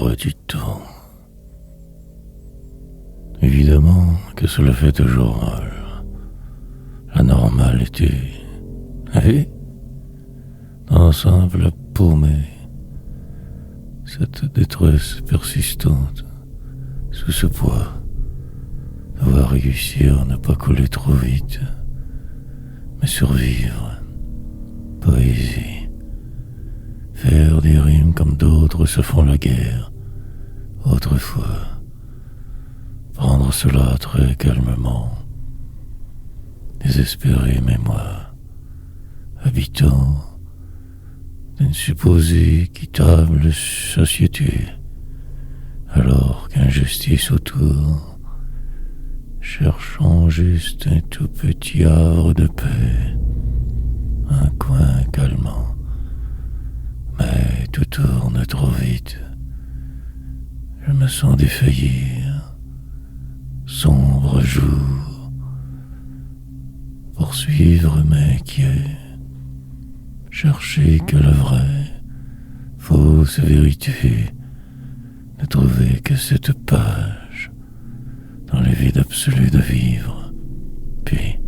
l'ombre du temps. Évidemment que cela fait toujours mal. La normalité, la vie, dans simple paumé, cette détresse persistante, sous ce poids, devoir réussir à ne pas coller trop vite, mais survivre, poésie, faire des rimes comme d'autres se font la guerre, autrefois, prendre cela très calmement, désespéré mémoire, habitant d'une supposée quittable société, alors qu'injustice autour, cherchant juste un tout petit havre de paix, un coin calmant, mais tout tourne trop vite, je me sens défaillir, sombre jour, poursuivre mes quais, chercher que la vraie, fausse vérité, ne trouver que cette page dans les vides absolus de vivre, puis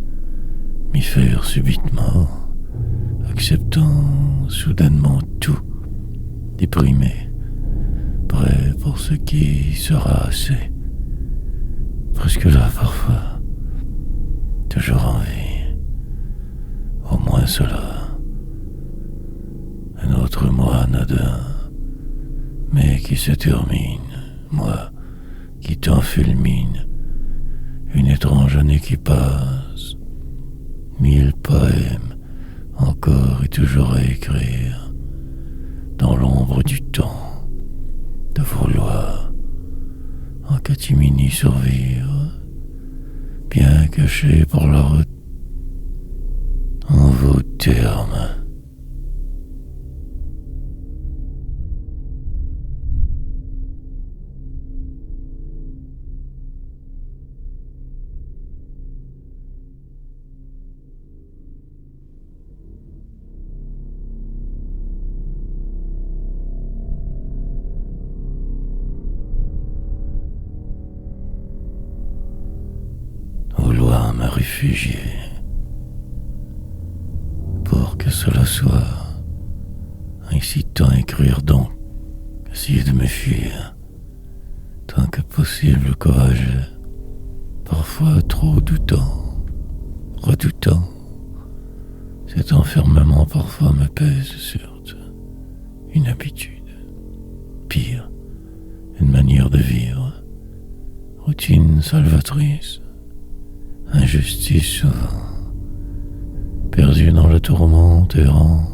m'y faire subitement, acceptant soudainement tout, déprimé, prêt pour ce qui sera assez, presque là parfois, toujours en vie, au moins cela. Un autre mois anodin, mais qui se termine, moi qui t'en fulmine, une étrange année qui passe, 1000 poèmes encore et toujours à écrire, dans l'ombre du temps, de vouloir en catimini survivre, bien caché par la route, en vos termes. Vouloir me réfugier pour que cela soit incitant à écrire donc, essayer de me fuir tant que possible courageux, parfois trop doutant, redoutant. Cet enfermement parfois me pèse sur une habitude, pire, une manière de vivre, routine salvatrice, injustice souvent, perdu dans le tourment errant,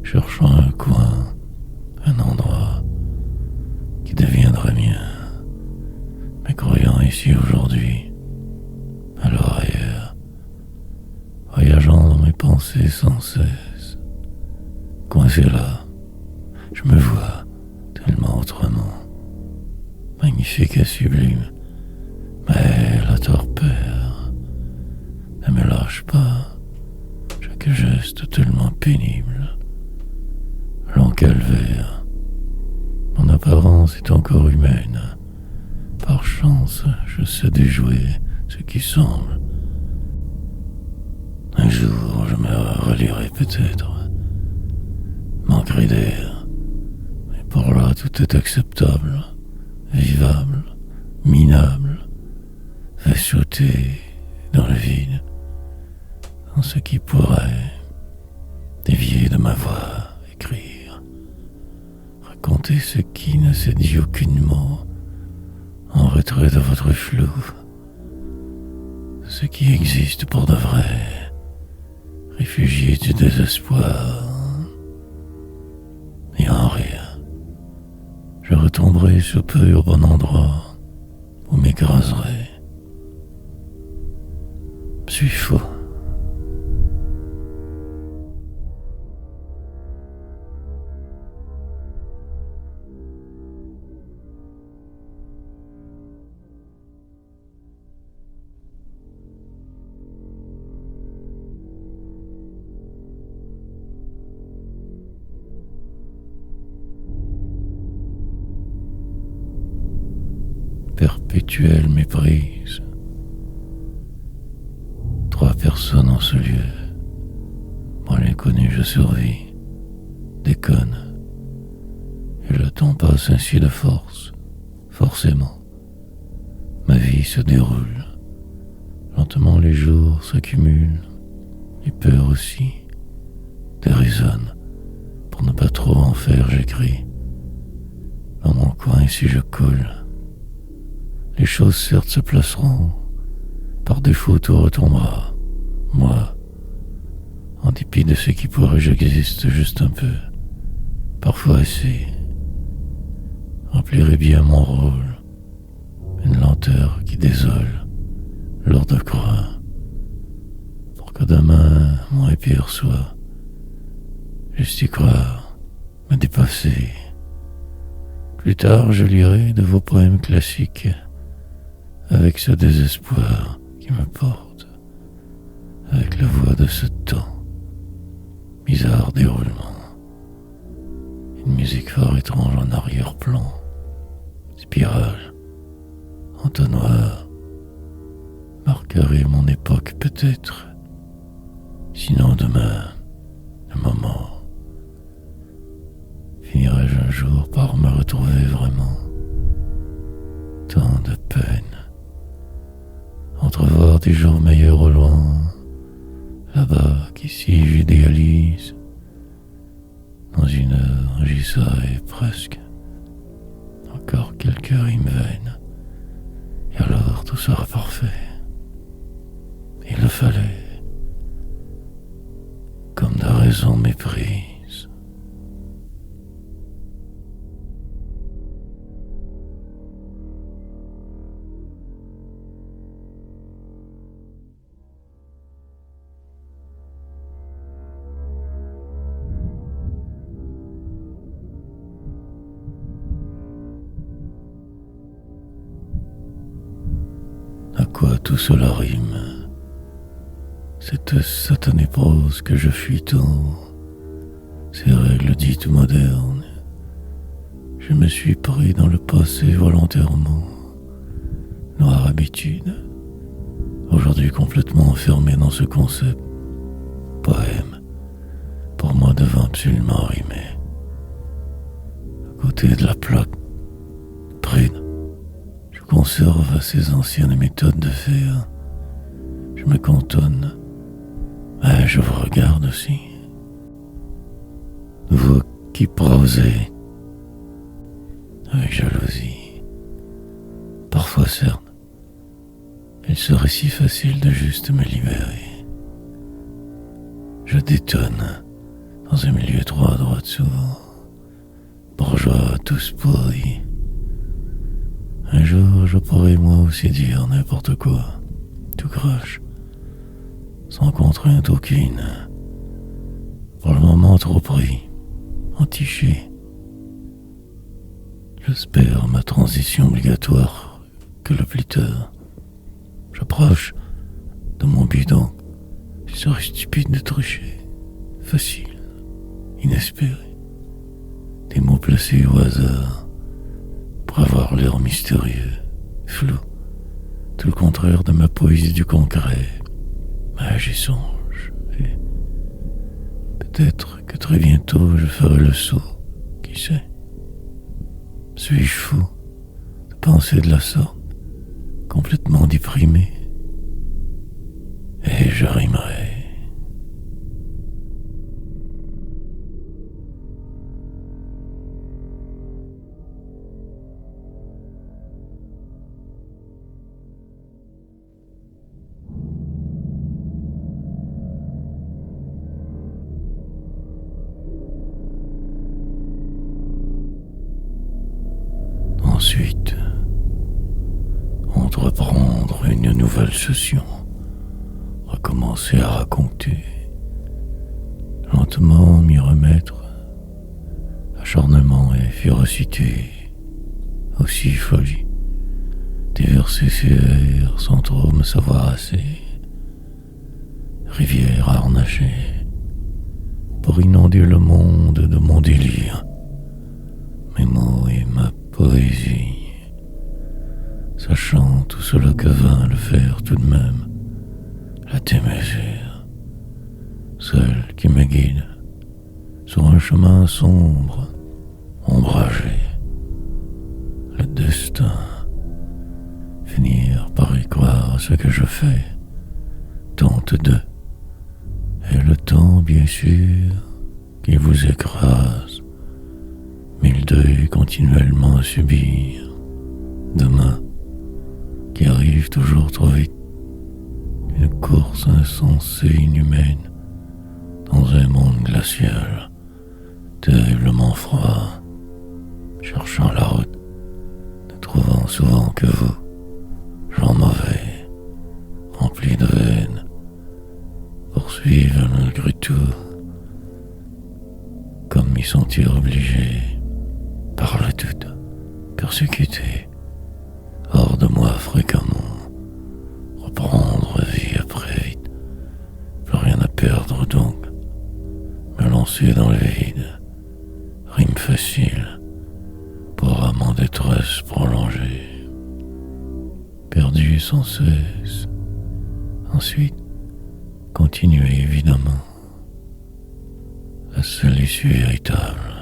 cherchant un coin, un endroit qui deviendrait mien, mais croyant ici aujourd'hui, alors ailleurs, voyageant dans mes pensées sans cesse, coincé là, je me vois tellement autrement, magnifique et sublime, mais la torpeur ne me lâche pas, chaque geste tellement pénible, long calvaire, mon apparence est encore humaine, par chance je sais déjouer ce qui semble. Un jour je me relierai peut-être, manquerai d'air, mais pour là tout est acceptable, vivable, minable, fait sauter dans le vide, dans ce qui pourrait dévier de ma voix, écrire, raconter ce qui ne se dit aucunement, en retrait de votre flou, ce qui existe pour de vrai, réfugié du désespoir, et en rire, je retomberai sous peu au bon endroit, où m'écraserai. Suis faux. perpétuelle méprise. 3 personnes en ce lieu. Moi l'inconnu, je survis, déconne. Et le temps passe ainsi de force, forcément. Ma vie se déroule. Lentement les jours s'accumulent. Les peurs aussi déraisonnent. Pour ne pas trop en faire, j'écris. Dans mon coin, si je coule, les choses certes se placeront. Par défaut, tout retombera. Moi, en dépit de ce qui pourrait, j'existe juste un peu. Parfois assez. Remplirai bien mon rôle. Une lenteur qui désole, lourde croix. Pour que demain, moins pire soit. Juste y croire, me dépasser. Plus tard, je lirai de vos poèmes classiques, avec ce désespoir qui me porte, avec la voix de ce temps, bizarre déroulement, une musique fort étrange en arrière-plan, spirale, entonnoir, marquerait mon époque peut-être, sinon demain, le moment. Finirai-je un jour par me retrouver vraiment? Tant de peine. Entrevoir des jours meilleurs au loin, là-bas qu'ici j'idéalise. Dans une heure, j'y serai presque. Encore quelques rimes vaines, et alors tout sera parfait. Il le fallait, comme de raison méprise. À quoi tout cela rime? Cette satanée prose que je fuis tant, ces règles dites modernes. Je me suis pris dans le passé volontairement, noire habitude, aujourd'hui complètement enfermé dans ce concept. Poème, pour moi devant absolument rimer. À côté de la plaque, pride, je conserve ces anciennes méthodes de faire. Je me cantonne, mais je vous regarde aussi. Vous qui prosez avec jalousie. Parfois certes, il serait si facile de juste me libérer. Je détonne dans un milieu trop à droite souvent, bourgeois tous pourris. Un jour je pourrais moi aussi dire n'importe quoi, tout croche, sans contrainte aucune. Pour le moment trop pris, entiché. J'espère ma transition obligatoire que le plus tard. J'approche de mon bidon. Il serait stupide de tricher. Facile, inespéré. Des mots placés au hasard pour avoir l'air mystérieux, flou. Tout le contraire de ma poésie du concret. Mais j'y songe. Et peut-être que très bientôt je ferai le saut. Qui sait? Suis-je fou de penser de la sorte, complètement déprimé? Et je rimerai. Ensuite, entreprendre une nouvelle session, recommencer à raconter, lentement m'y remettre, acharnement et férocité, aussi folie, déverser ses vers sans trop me savoir assez, rivière harnachée, pour inonder le monde de mon délire, mes mots et ma poésie, sachant tout cela que vint le faire tout de même, la démesure, celle qui me guide sur un chemin sombre, ombragé. Le destin, finir par y croire à ce que je fais, tente de, et le temps bien sûr qui vous écrase, mille deuils continuellement à subir, demain qui arrive toujours trop vite, une course insensée inhumaine dans un monde glacial, terriblement froid, cherchant la route, ne trouvant souvent que vous, gens mauvais, remplis de haine, poursuivent malgré tout, comme m'y sentir obligé, par le doute, persécuté, hors de moi fréquemment, reprendre vie après vite, plus rien à perdre donc, me lancer dans le vide, rime facile, pour âme en détresse prolongée, perdu sans cesse, ensuite, continuer évidemment, la seule issue véritable,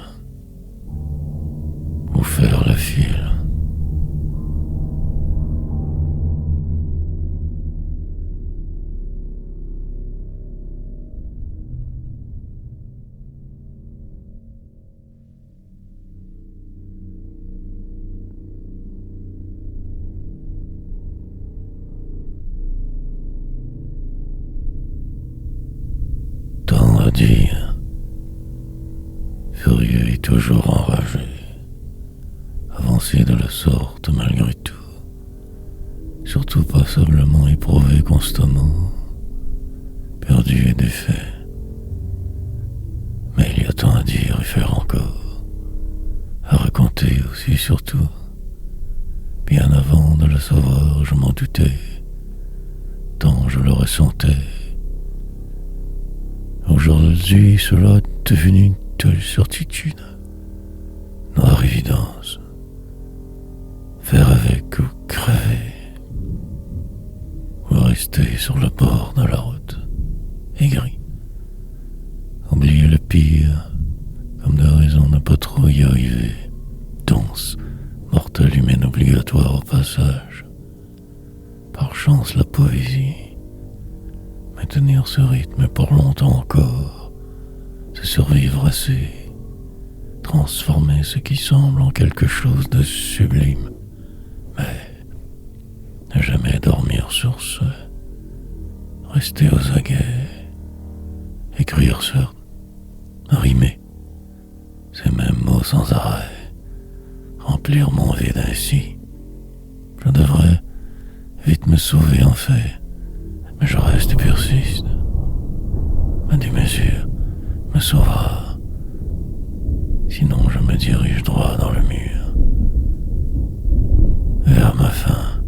vous faire la file. Tant à dire, furieux et toujours enragé, avancer de la sorte malgré tout, surtout passablement éprouvé constamment, perdu et défait. Mais il y a tant à dire et faire encore, à raconter aussi surtout. Bien avant de le savoir, je m'en doutais, tant je le ressentais. Aujourd'hui, cela est devenu une telle certitude, noire évidence. Faire avec ou crever, ou rester sur le bord de la route, aigri. Oublier le pire, comme de raison ne pas trop y arriver, dense, mortel humaine obligatoire au passage. Par chance la poésie, maintenir ce rythme pour longtemps encore, se survivre assez, transformer ce qui semble en quelque chose de sublime, mais ne jamais dormir sur ce, rester aux aguets, écrire certes, rimer, ces mêmes mots sans arrêt, remplir mon vide ainsi. Je devrais vite me sauver en fait, mais je reste et persiste. Ma démesure me sauvera, sinon je me dirige droit dans le mur, vers ma fin.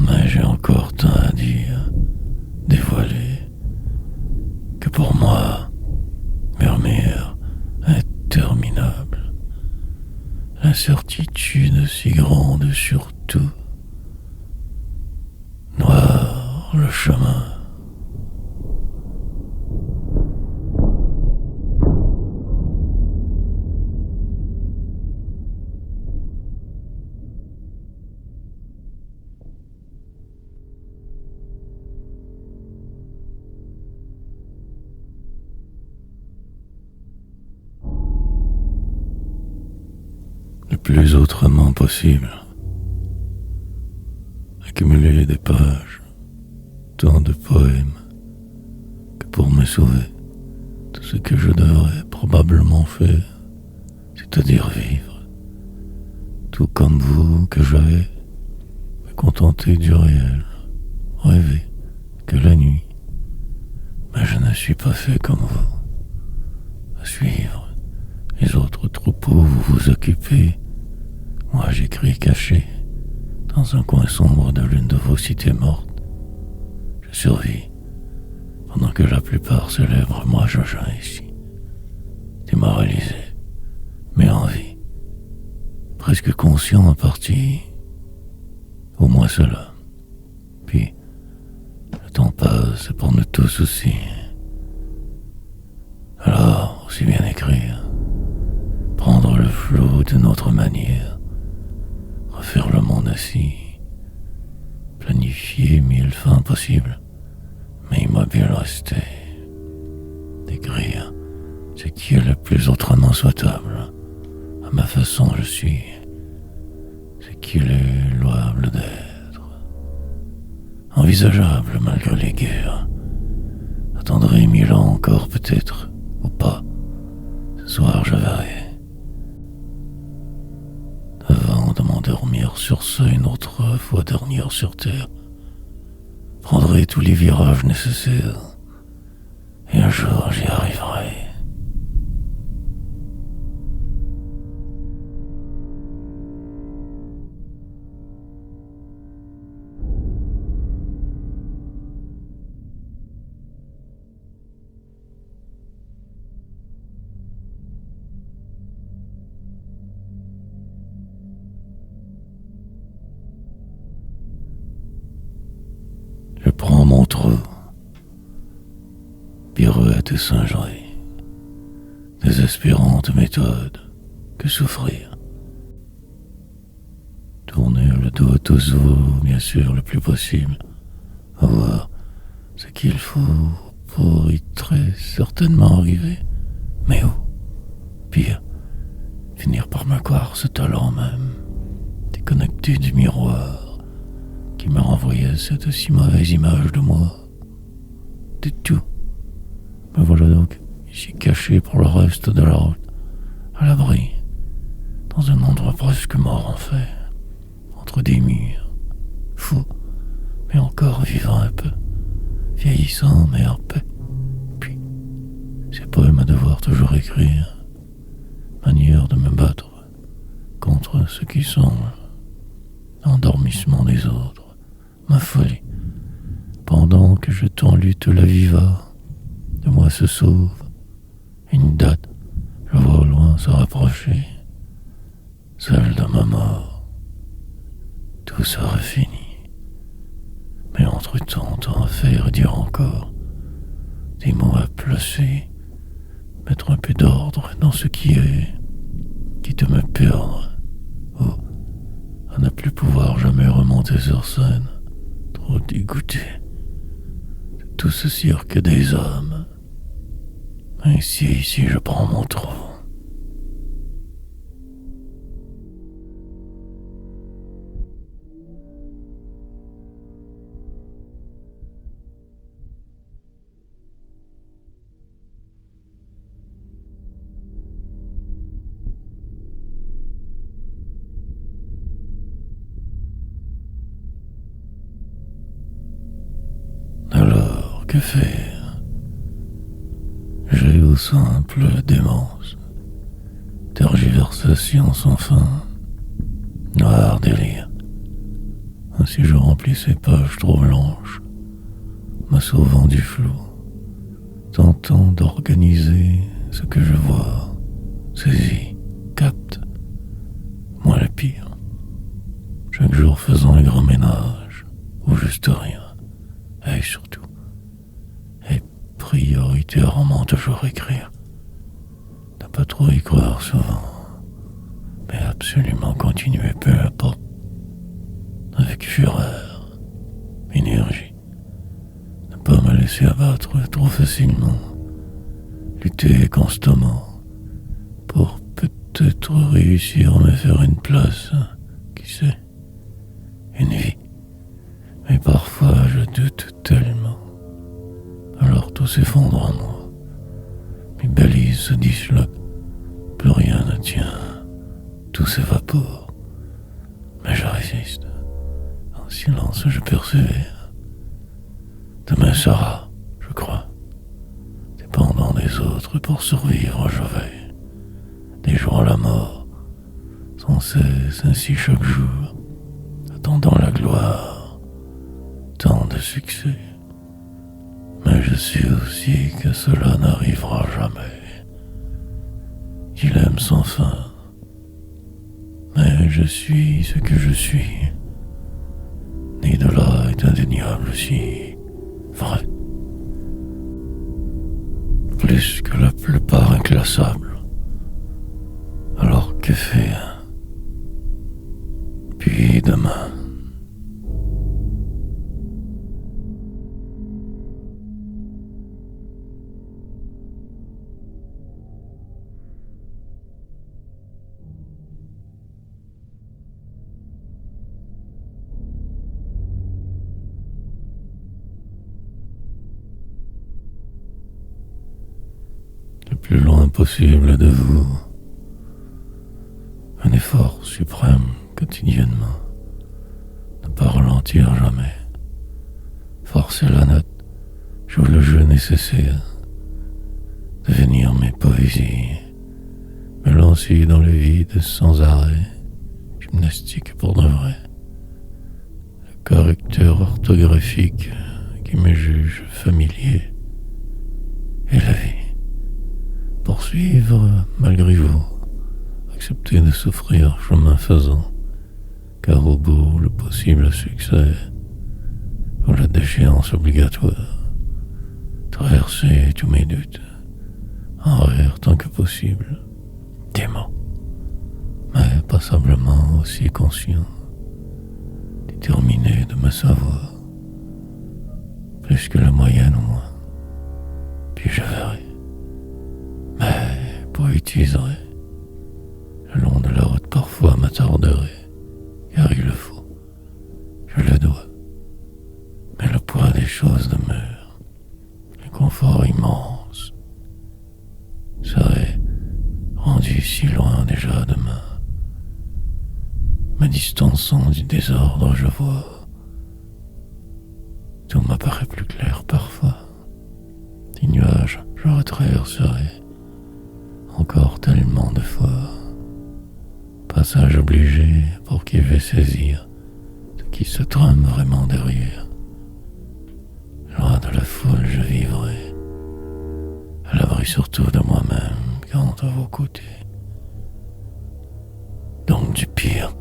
Mais j'ai encore tant à dire, dévoiler, que pour moi, murmure interminable, l'incertitude si grande surtout, noir le chemin. Le plus autrement possible. Accumuler des pages, tant de poèmes, que pour me sauver, tout ce que je devrais probablement faire, c'est-à-dire vivre, tout comme vous que j'avais, me contenter du réel, rêver que la nuit, mais je ne suis pas fait comme vous, à suivre les autres troupeaux, vous vous occupez, moi j'écris caché, dans un coin sombre de l'une de vos cités mortes. Je survis, pendant que la plupart célèbrent, moi je geins ici, démoralisé, mais en vie, presque conscient en partie, Au moins cela. Puis, le temps passe pour nous tous aussi. Alors, aussi bien écrire, prendre le flot de notre manière, refaire le monde ainsi, planifier 1000 fins possibles, mais immobile rester, décrire ce qui est le plus autrement souhaitable. À ma façon, je suis ce qu'il est louable d'être, envisageable malgré les guerres. Attendrai 1000 ans encore peut-être, ou pas. Ce soir je verrai. Avant de m'endormir sur ce, une autre fois dernière sur terre, prendrai tous les virages nécessaires, et un jour j'y arriverai. Je prends mon trou, pirouette et singerie, désespérante méthode que souffrir. Tourner le dos aux os, bien sûr, le plus possible, avoir ce qu'il faut pour y très certainement arriver. Mais où? Pire, finir par me croire ce talent même, déconnecté du miroir qui me renvoyait cette si mauvaise image de moi. De tout. Me voilà donc ici caché pour le reste de la route, à l'abri, dans un endroit presque mort en fait, entre des murs, fou, mais encore vivant un peu, vieillissant mais en paix. Puis, ces poèmes à devoir toujours écrire, manière de me battre contre ce qui semble l'endormissement des autres, ma folie, pendant que je t'en lutte la viva, de moi se sauve, une date, je vois au loin se rapprocher, celle de ma mort. Tout sera fini, mais entre-temps, tant à faire et dire encore, des mots à placer, mettre un peu d'ordre dans ce qui est, quitte à me perdre, à ne plus pouvoir jamais remonter sur scène, trop dégoûté de tout ce cirque des hommes. Ainsi, ici, je prends mon trou. Alors, que faire? J'ai au simple démence, tergiversation sans fin, noir délire. Ainsi je remplis ces pages trop blanches, me sauvant du flou, tentant d'organiser ce que je vois, saisis, capte, moi le pire. Chaque jour faisant un grand ménage, ou juste rien. Et surtout, et prioritairement toujours écrire. Ne pas trop y croire souvent, mais absolument continuer peu à peu, avec fureur, énergie. Ne pas me laisser abattre trop facilement, lutter constamment pour peut-être réussir à me faire une place, qui sait, une vie. Mais parfois je doute tellement, alors tout s'effondre en moi. Mes balises se disloquent, plus rien ne tient, tout s'évapore. Mais je résiste, en silence je persévère. Demain sera, je crois, dépendant des autres pour survivre je vais, des jours à la mort, sans cesse ainsi chaque jour, attendant la gloire. Tant de succès, mais je sais aussi que cela n'arrivera jamais. Il aime sans fin, mais je suis ce que je suis, incroyable, si vrai. Plus que la plupart inclassable. Alors que faire? Puis demain. Le plus loin possible de vous. Un effort suprême quotidiennement. Ne pas ralentir jamais. Forcer la note. Jouer le jeu nécessaire. Devenir mes poésies. Me lancer dans le vide sans arrêt. Gymnastique pour de vrai. Le correcteur orthographique qui me juge familier. Et la vie. Poursuivre malgré vous. Accepter de souffrir chemin faisant. Car au bout, le possible succès. Ou la déchéance obligatoire. Traverser tous mes doutes. En rire tant que possible. Dément. Mais passablement aussi conscient. Déterminé de me savoir. Plus que la moyenne au moins. Puis je verrai. Mais poétiserai. Le long de la route parfois m'attarderai. Car il le faut. Je le dois. Mais le poids des choses demeure. Le confort immense serait rendu si loin déjà demain. Me distançant du désordre, je vois. Tout m'apparaît plus clair parfois. Des nuages, je retraverserai encore tellement de fois. Passage obligé pour qui veut saisir ce qui se trame vraiment derrière. Loin de la foule, je vivrai, à l'abri surtout de moi-même, quand à vos côtés. Donc du pire.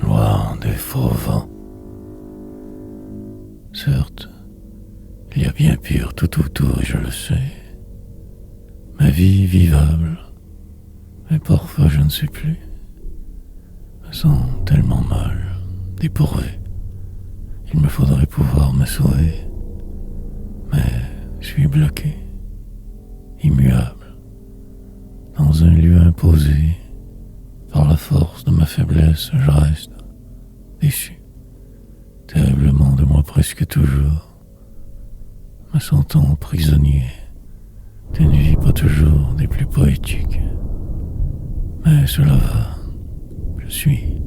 Loin des faux vents. Certes, il y a bien pire tout autour et je le sais. Ma vie vivable, mais parfois je ne sais plus. Me sens tellement mal, dépourvu. Il me faudrait pouvoir me sauver. Mais je suis bloqué, immuable, dans un lieu imposé. Par la force de ma faiblesse, je reste déchu, terriblement de moi presque toujours, me sentant prisonnier des nuits pas toujours des plus poétiques. Mais cela va, je suis,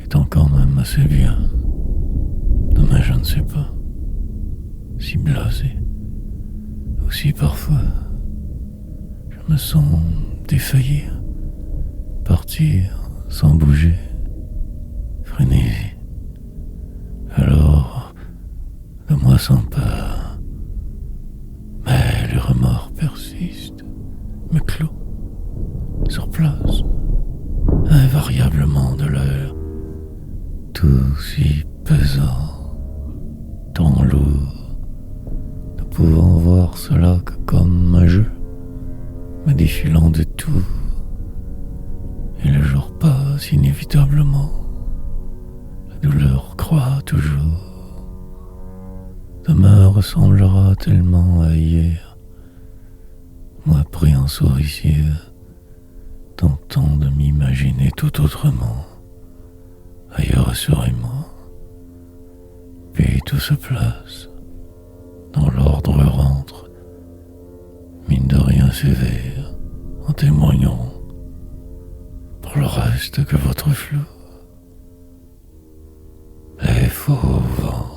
étant quand même assez bien. Demain je ne sais pas, si blasé, aussi parfois, je me sens défaillir, partir sans bouger, frénésie. Alors, de moi s'empare, mais le remords persiste, me clôt, sur place, invariablement de l'heure, tout si pesant, tant lourd, ne pouvant voir cela que comme un jeu, me défilant de tout, et le jour passe inévitablement, la douleur croît toujours. Demain ressemblera tellement à hier, moi pris en souricier, tentant de m'imaginer tout autrement, ailleurs assurément. Puis tout se place, dans l'ordre rentre, mine de rien sévère, en témoignant, pour le reste que votre flou est faux vent.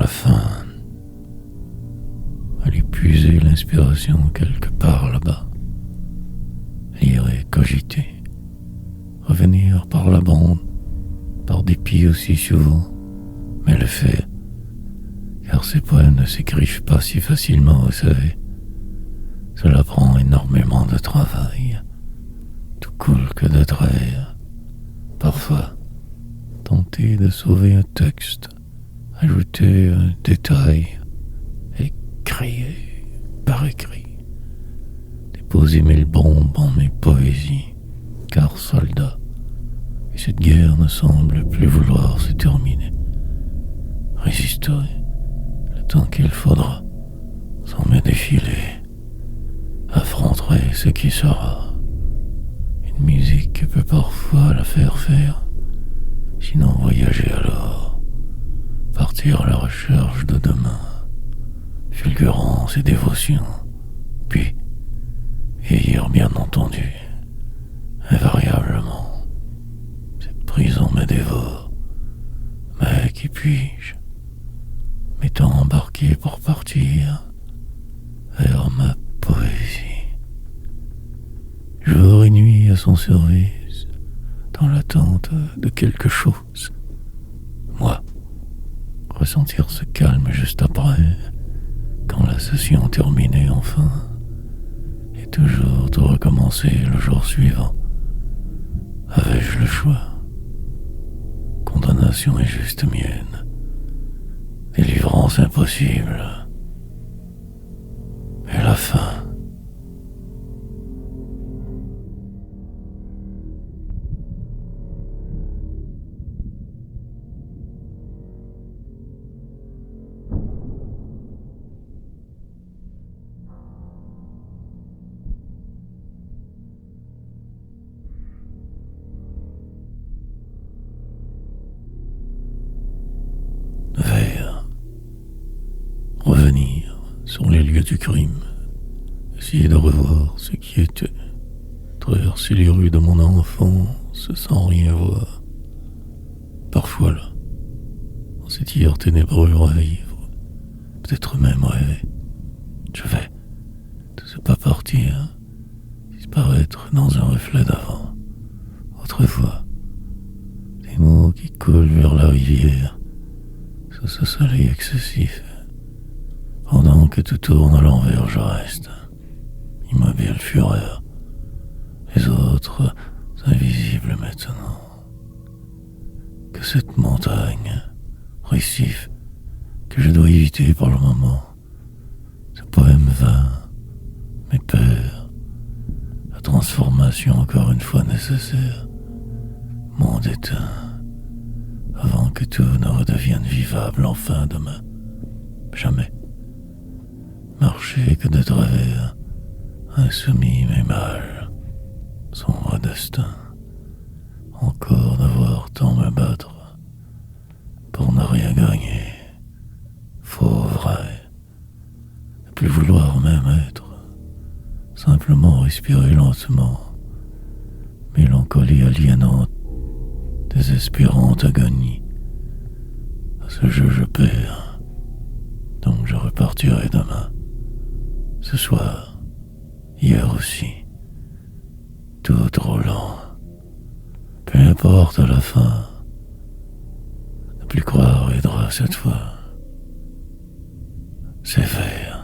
la fin, aller puiser l'inspiration quelque part là-bas, lire et cogiter, revenir par la bande, par dépit aussi souvent, mais le fait, car ces poèmes ne s'écrivent pas si facilement, vous savez. Cela prend énormément de travail, tout coule que de travers. Parfois, tenter de sauver un texte, ajouter un détail, écrire par écrit, déposer mille bombes en mes poésies, car soldat, et cette guerre ne semble plus vouloir se terminer. Résisterai le temps qu'il faudra, sans me défiler, affronterai ce qui sera. Une musique peut parfois la faire faire, sinon voyager alors, partir à la recherche de demain, fulgurance et dévotion, puis vieillir bien entendu, invariablement. Cette prison me dévore, mais qui puis-je, m'étant embarqué pour partir vers ma poésie, jour et nuit à son service, dans l'attente de quelque chose. Moi, ressentir ce calme juste après, quand la session terminée enfin, et toujours tout recommencer le jour suivant. Avais-je le choix? Condamnation est juste mienne, délivrance impossible. Et la fin. Vers. Revenir sur les lieux du crime. Essayer de revoir ce qui était. Traverser les rues de mon enfance sans rien voir. Parfois là, dans cet hier ténébreux revivre, peut-être même rêver. Je vais, de ce pas partir, disparaître dans un reflet d'avant. Autrefois, des mots qui coulent vers la rivière, sous ce soleil excessif. Pendant que tout tourne à l'envers, je reste, immobile fureur, les autres invisibles maintenant. Que cette montagne, récif, que je dois éviter pour le moment, ce poème vain, mes peurs, la transformation encore une fois nécessaire, monde éteint, avant que tout ne redevienne vivable enfin demain. Jamais. Marcher que de travers, insoumis mais mal, sombre destin, encore devoir tant me battre, pour ne rien gagner, faux vrai, ne plus vouloir même être, simplement respirer lentement, mélancolie aliénante, désespérante agonie. À ce jeu je perds, donc je repartirai demain, ce soir, hier aussi, tout trop lent. Peu importe à la fin, ne plus croire aidera cette fois. C'est vert.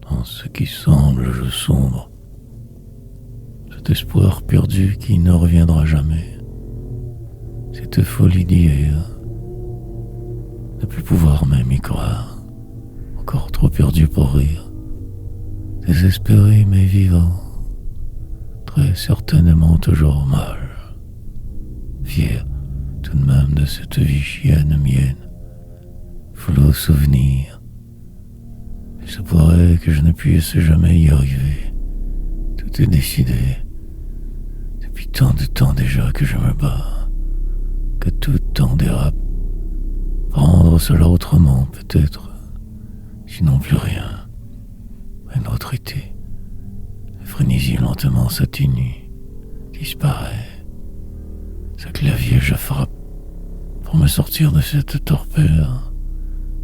Dans ce qui semble, je sombre. Cet espoir perdu qui ne reviendra jamais. Cette folie d'hier. Ne plus pouvoir même y croire. Encore trop perdu pour rire. Désespéré mais vivant. Très certainement toujours mal. Fier tout de même de cette vie chienne mienne. Flot souvenir. Il se pourrait que je ne puisse jamais y arriver. Tout est décidé. Depuis tant de temps déjà que je me bats, que tout temps dérape. Prendre cela autrement, peut-être, sinon plus rien. Un autre été, la frénésie lentement s'atténue, disparaît. Ce clavier je frappe pour me sortir de cette torpeur,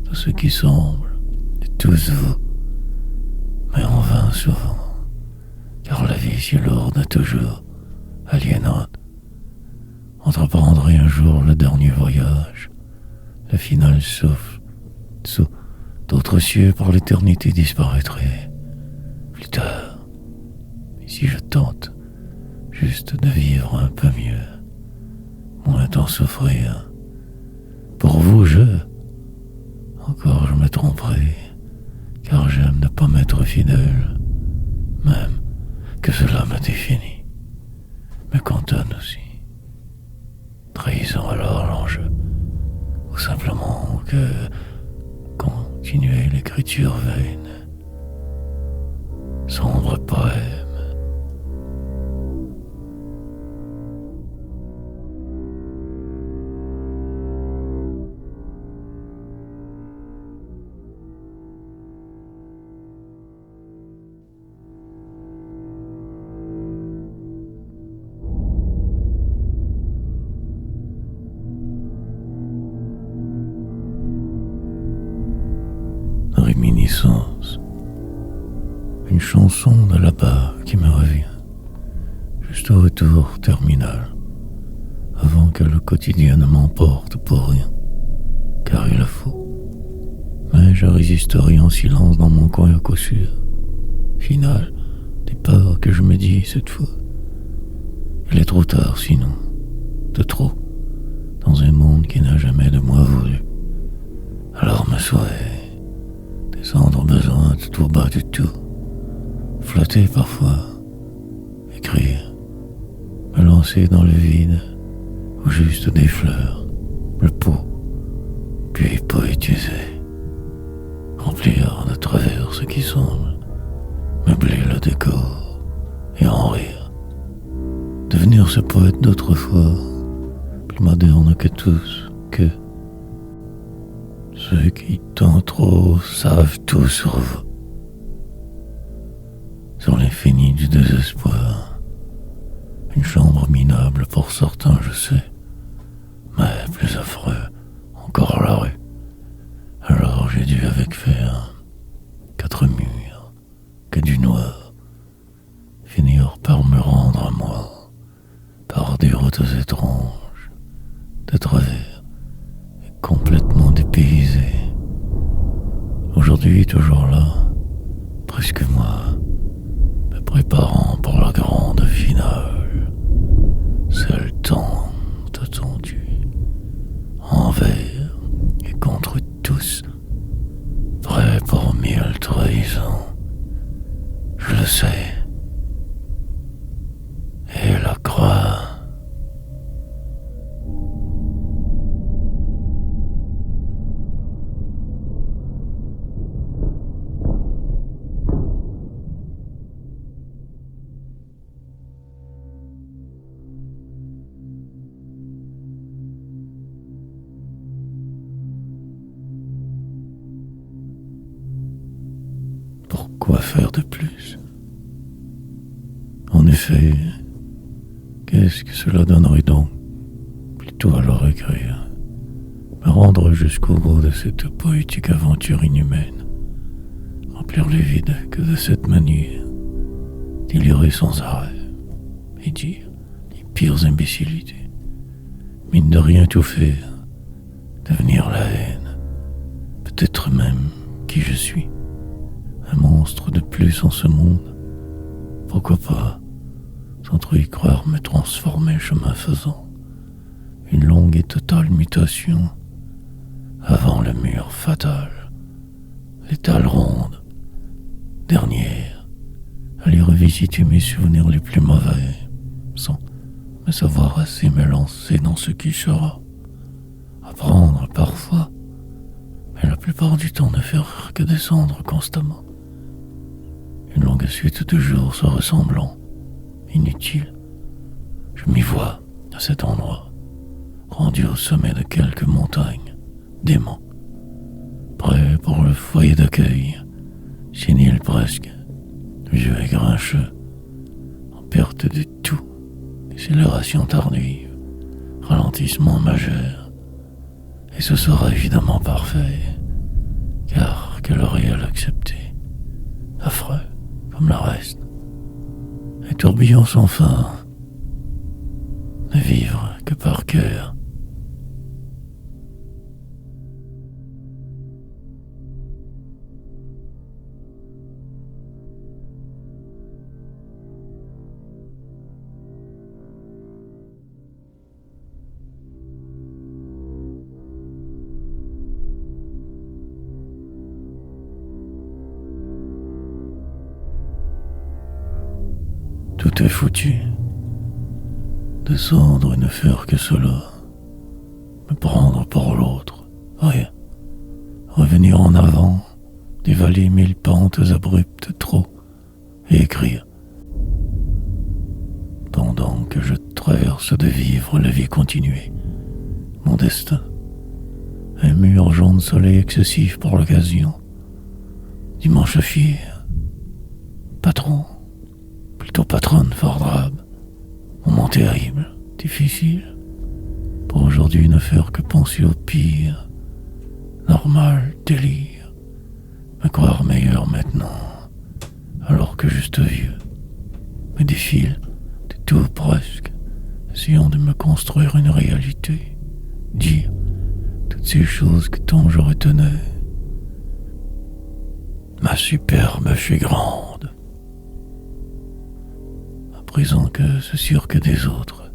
de ce qui semble, de tous vous, mais en vain souvent, car la vie si lourde est toujours aliénante. Entreprendrai un jour le dernier voyage, le final souffle, sous d'autres cieux par l'éternité disparaîtrait. Plus tard, et si je tente juste de vivre un peu mieux, moins d'en souffrir, pour vous encore je me tromperai, car j'aime ne pas m'être fidèle, même que cela me définit, me cantonne aussi. Trahissons alors l'enjeu, ou simplement que continuer l'écriture vaine, sombre poème. Réminiscence, une chanson de là-bas qui me revient, juste au retour terminal, avant que le quotidien ne m'emporte pour rien, car il le faut. Mais je résisterai en silence dans mon coin cossu. Final, des peurs que je me dis cette fois. Il est trop tard sinon, de trop, dans un monde qui n'a jamais de moi voulu. Alors me souhaite descendre besoin de tout bas du tout, flotter parfois, écrire, me lancer dans le vide, ou juste des fleurs, le pot, puis poétiser, remplir de travers ce qui semble, meubler le décor et en rire, devenir ce poète d'autrefois, plus moderne que tous, que ceux qui tant trop savent tout sur vous, sur l'infini du désespoir. Une chambre minable pour certains, je sais, mais plus affreux encore la rue. Alors j'ai dû avec faire 4 murs, que du noir, finir par me rendre à moi, par des routes étranges, de travers, et complètement dépaysé. Aujourd'hui, toujours là, presque moi, me préparant pour la grande finale, celle tant attendue, envers et contre tous, prêt pour 1000 trahisons, je le sais, et la croix. Quoi faire de plus? En effet, qu'est-ce que cela donnerait donc? Plutôt alors écrire, me rendre jusqu'au bout de cette poétique aventure inhumaine, remplir les vides que de cette manière, délirer sans arrêt, et dire les pires imbécilités, mine de rien tout faire, devenir la haine, peut-être même qui je suis. Un monstre de plus en ce monde. Pourquoi pas, sans trop y croire, me transformer chemin faisant. Une longue et totale mutation, avant le mur fatal. L'étale ronde, dernière, aller revisiter mes souvenirs les plus mauvais, sans me savoir assez me lancer dans ce qui sera. Apprendre parfois, mais la plupart du temps ne faire que descendre constamment. Une longue suite de jours se ressemblant, inutile, Je m'y vois, à cet endroit, rendu au sommet de quelques montagnes, dément, prêt pour le foyer d'accueil, sénile presque, vieux et grincheux, en perte de tout, décélération tardive, ralentissement majeur, et ce sera évidemment parfait, car quel réel accepté, affreux comme le reste, et tourbillon sans fin, ne vivre que par cœur. Tout est foutu. Descendre et ne faire que cela. Me prendre pour l'autre. Rien. Revenir en avant, dévaler 1000 pentes abruptes trop, et écrire. Pendant que je traverse de vivre la vie continuée, mon destin, un mur jaune soleil excessif pour l'occasion, dimanche fier, patron, plutôt patronne fort drabe, moment terrible, difficile, pour aujourd'hui ne faire que penser au pire, normal, délire, me croire meilleur maintenant, alors que juste vieux, me défile de tout presque, essayant de me construire une réalité, dire toutes ces choses que tant je retenais. Ma superbe fut grande. À présent que ce cirque des autres,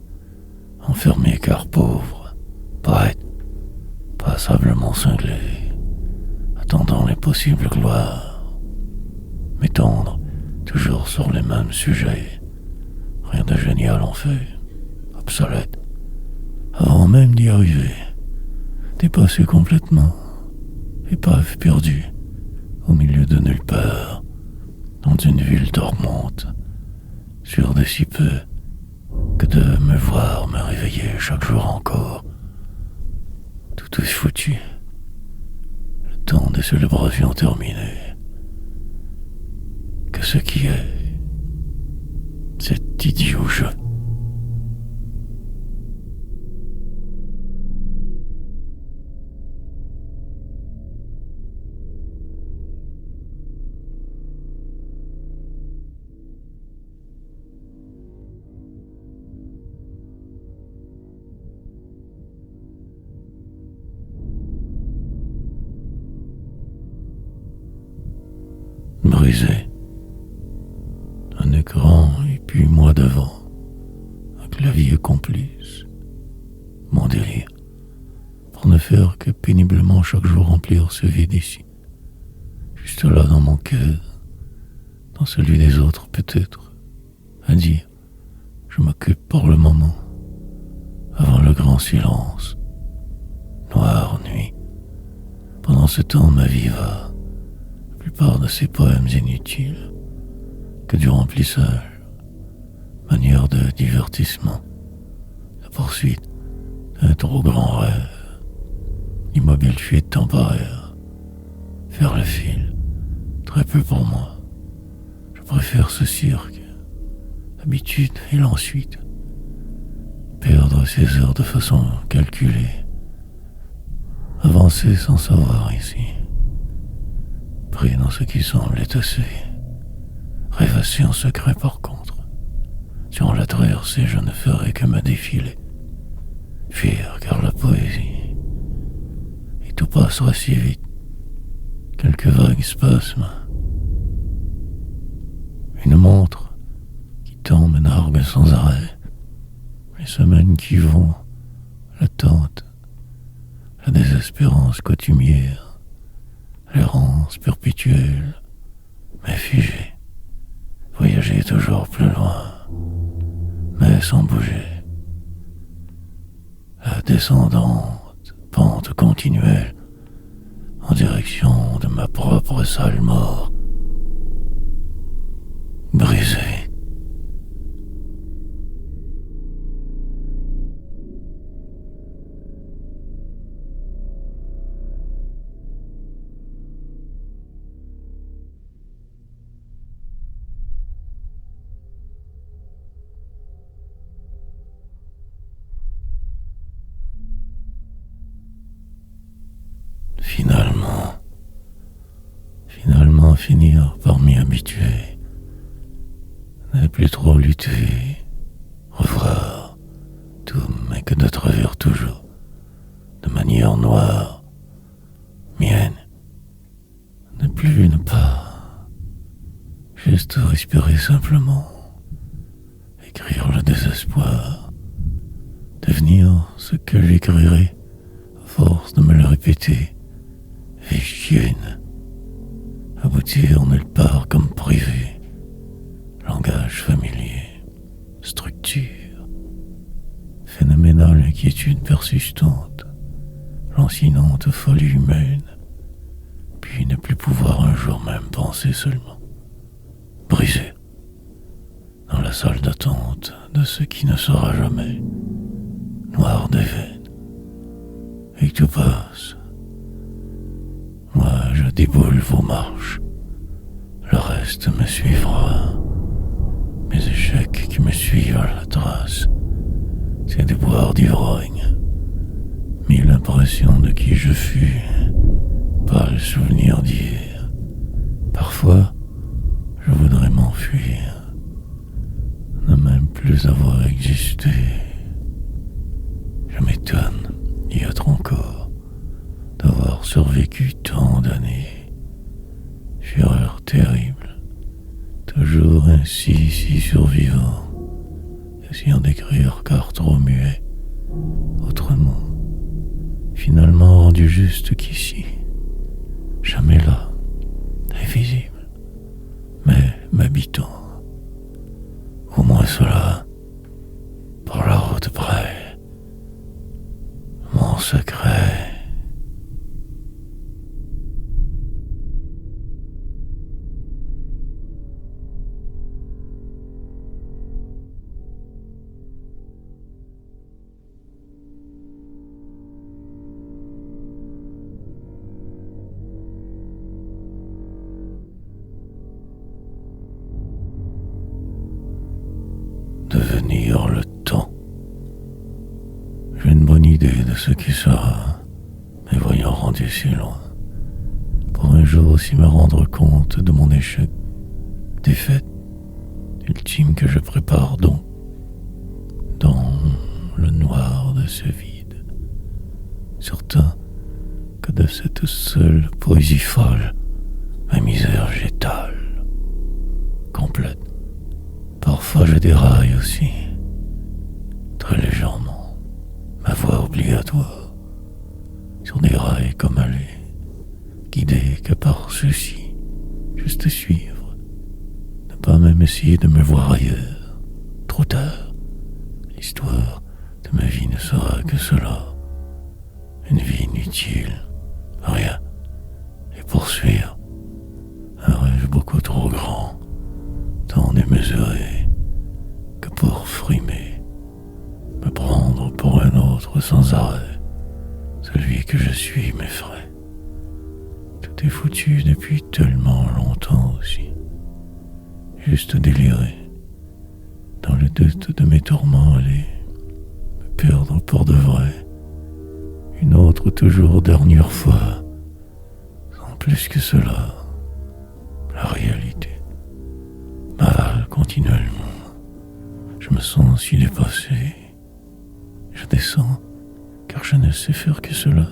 enfermé car pauvre, poète, passablement cinglé, attendant les possibles gloires, m'étendre toujours sur les mêmes sujets, rien de génial en fait, obsolète, avant même d'y arriver, dépassé complètement, épave perdue, au milieu de nulle part, dans une ville dormante, sûr de si peu que de me voir me réveiller chaque jour encore. Tout est foutu. Le temps des célébrations terminé. Que ce qui est, cet idiot jeu. Brisé. Un écran et puis moi devant. Un clavier complice. Mon délire. Pour ne faire que péniblement chaque jour remplir ce vide ici. Juste là dans mon cœur. Dans celui des autres peut-être. À dire. Je m'occupe pour le moment. Avant le grand silence. Noire nuit. Pendant ce temps ma vie va. La plupart de ces poèmes inutiles, que du remplissage, manière de divertissement, la poursuite d'un trop grand rêve, immobile fuite temporaire, faire le fil, très peu pour moi. Je préfère ce cirque, l'habitude et l'ensuite, perdre ses heures de façon calculée, avancer sans savoir ici. Pris dans ce qui semble étasser, rêvasser en secret par contre. Sur la traversée, je ne ferai que me défiler, fuir car la poésie, et tout passera si vite, quelques vagues spasmes. Une montre qui tombe et nargue sans arrêt, les semaines qui vont, l'attente, la désespérance coutumière, l'errance perpétuelle, mais figée, voyager toujours plus loin, mais sans bouger. La descendante, pente continuelle, en direction de ma propre sale mort, brisée. finir par m'y habituer, ne plus trop lutter, revoir tout, mais que de travers toujours, de manière noire, mienne, ne plus ne pas, juste respirer simplement, écrire le désespoir, devenir ce que j'écrirai, à force de me le répéter, et chienne, aboutir nulle part comme privé, langage familier, structure, phénoménale inquiétude persistante, lancinante folie humaine, puis ne plus pouvoir un jour même penser seulement, brisé, dans la salle d'attente de ce qui ne sera jamais, noir des veines, et que tout passe. Moi, je déboule vos marches, le reste me suivra. Mes échecs qui me suivent à la trace, c'est des boires d'ivrogne, mille impressions de qui je fus, pas le souvenir d'hier. Parfois, je voudrais m'enfuir, ne même plus avoir existé. Je m'étonne d'y être encore, d'avoir survécu tant d'années. Fureur terrible, toujours ainsi si survivant, essayant d'écrire car trop muet, autrement, finalement rendu juste qu'ici, jamais là, invisible, mais m'habitant. Au moins cela, par la route près, mon secret. Devenir le temps. J'ai une bonne idée de ce qui sera, mais voyant rendu si loin, pour un jour aussi me rendre compte de mon échec, défaite ultime que je prépare donc, dans le noir de ce vide, certain que de cette seule poésie folle, ma misère j'étale, complète. Parfois je déraille aussi, très légèrement, ma voix obligatoire, sur des rails comme aller, guidé que par ceci, juste suivre, ne pas même essayer de me voir ailleurs, trop tard, l'histoire de ma vie ne sera que cela, une vie inutile, rien, et poursuivre, un rêve beaucoup trop grand, tant démesuré, que pour frimer, me prendre pour un autre sans arrêt, celui que je suis m'effraie. Tout est foutu depuis tellement longtemps aussi, juste délirer, dans le doute de mes tourments aller, me perdre pour de vrai, une autre toujours dernière fois, sans plus que cela, la réalité. Mal continuellement, je me sens si dépassé. Je descends, car je ne sais faire que cela.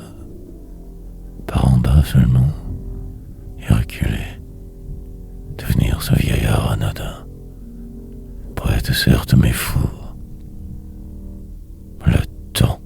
Par en bas seulement, et reculer. Devenir ce vieillard anodin. Poète certes, mais fou. Le temps.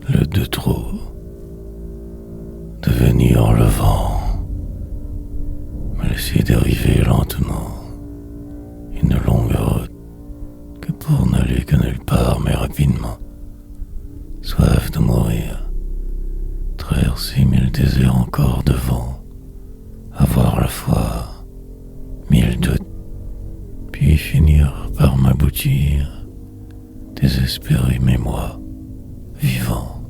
Le de trop, devenir le vent, me laisser dériver lentement, une longue route que pour n'aller que nulle part mais rapidement, soif de mourir, traverser mille déserts encore devant, avoir la foi, mille doutes, puis finir par m'aboutir désespéré, mais moi, vivant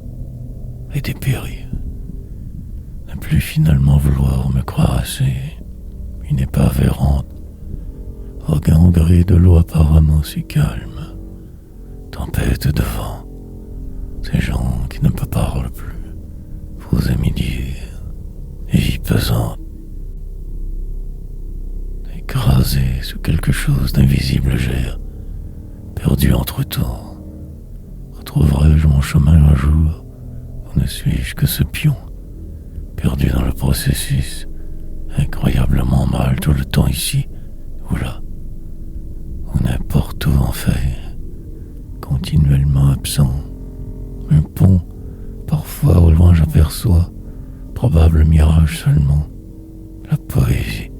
et dépéri, ne plus finalement vouloir me croire assez, une épave errante, voguant au gré de l'eau apparemment si calme, tempête de vent, ces gens qui ne me parlent plus, vos amis d'hier, et vie pesante, écrasé sous quelque chose d'invisible gère, perdu entre temps. Retrouverai-je mon chemin un jour, ou ne suis-je que ce pion, perdu dans le processus, incroyablement mal tout le temps ici ou là, ou n'importe où en fait, continuellement absent, un pont, parfois au loin j'aperçois, probable mirage seulement, la poésie,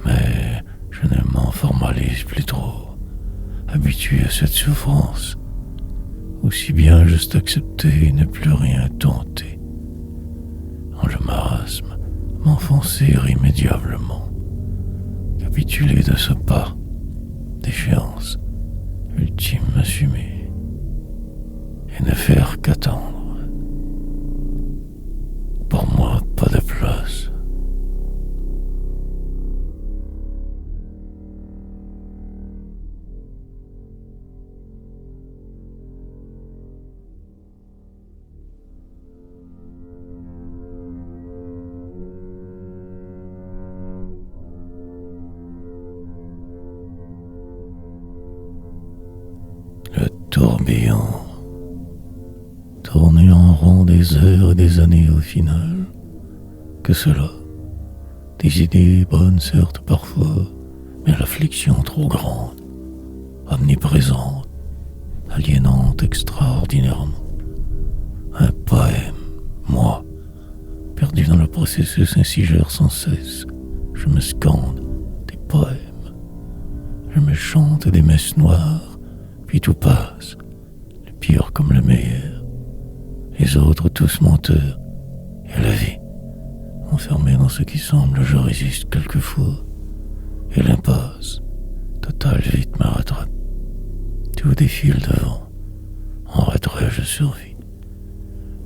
mais je ne m'en formalise plus trop, habitué à cette souffrance, aussi bien juste accepter et ne plus rien tenter, en le marasme, m'enfoncer irrémédiablement, capituler de ce pas, d'échéance, ultime assumée, et ne faire qu'attendre. Pour moi, pas de place. Le tourbillon, tourner en rond des heures et des années au final. Que cela, des idées bonnes certes parfois, mais l'affliction trop grande, omniprésente, aliénante extraordinairement. Un poème, moi, perdu dans le processus insigère sans cesse. Je me scande des poèmes, je me chante des messes noires, puis tout passe, le pire comme le meilleur, les autres tous menteurs, et la vie, enfermée dans ce qui semble, je résiste quelquefois, et l'impasse, totale vite me rattrape, tout défile devant, en retrait je survis,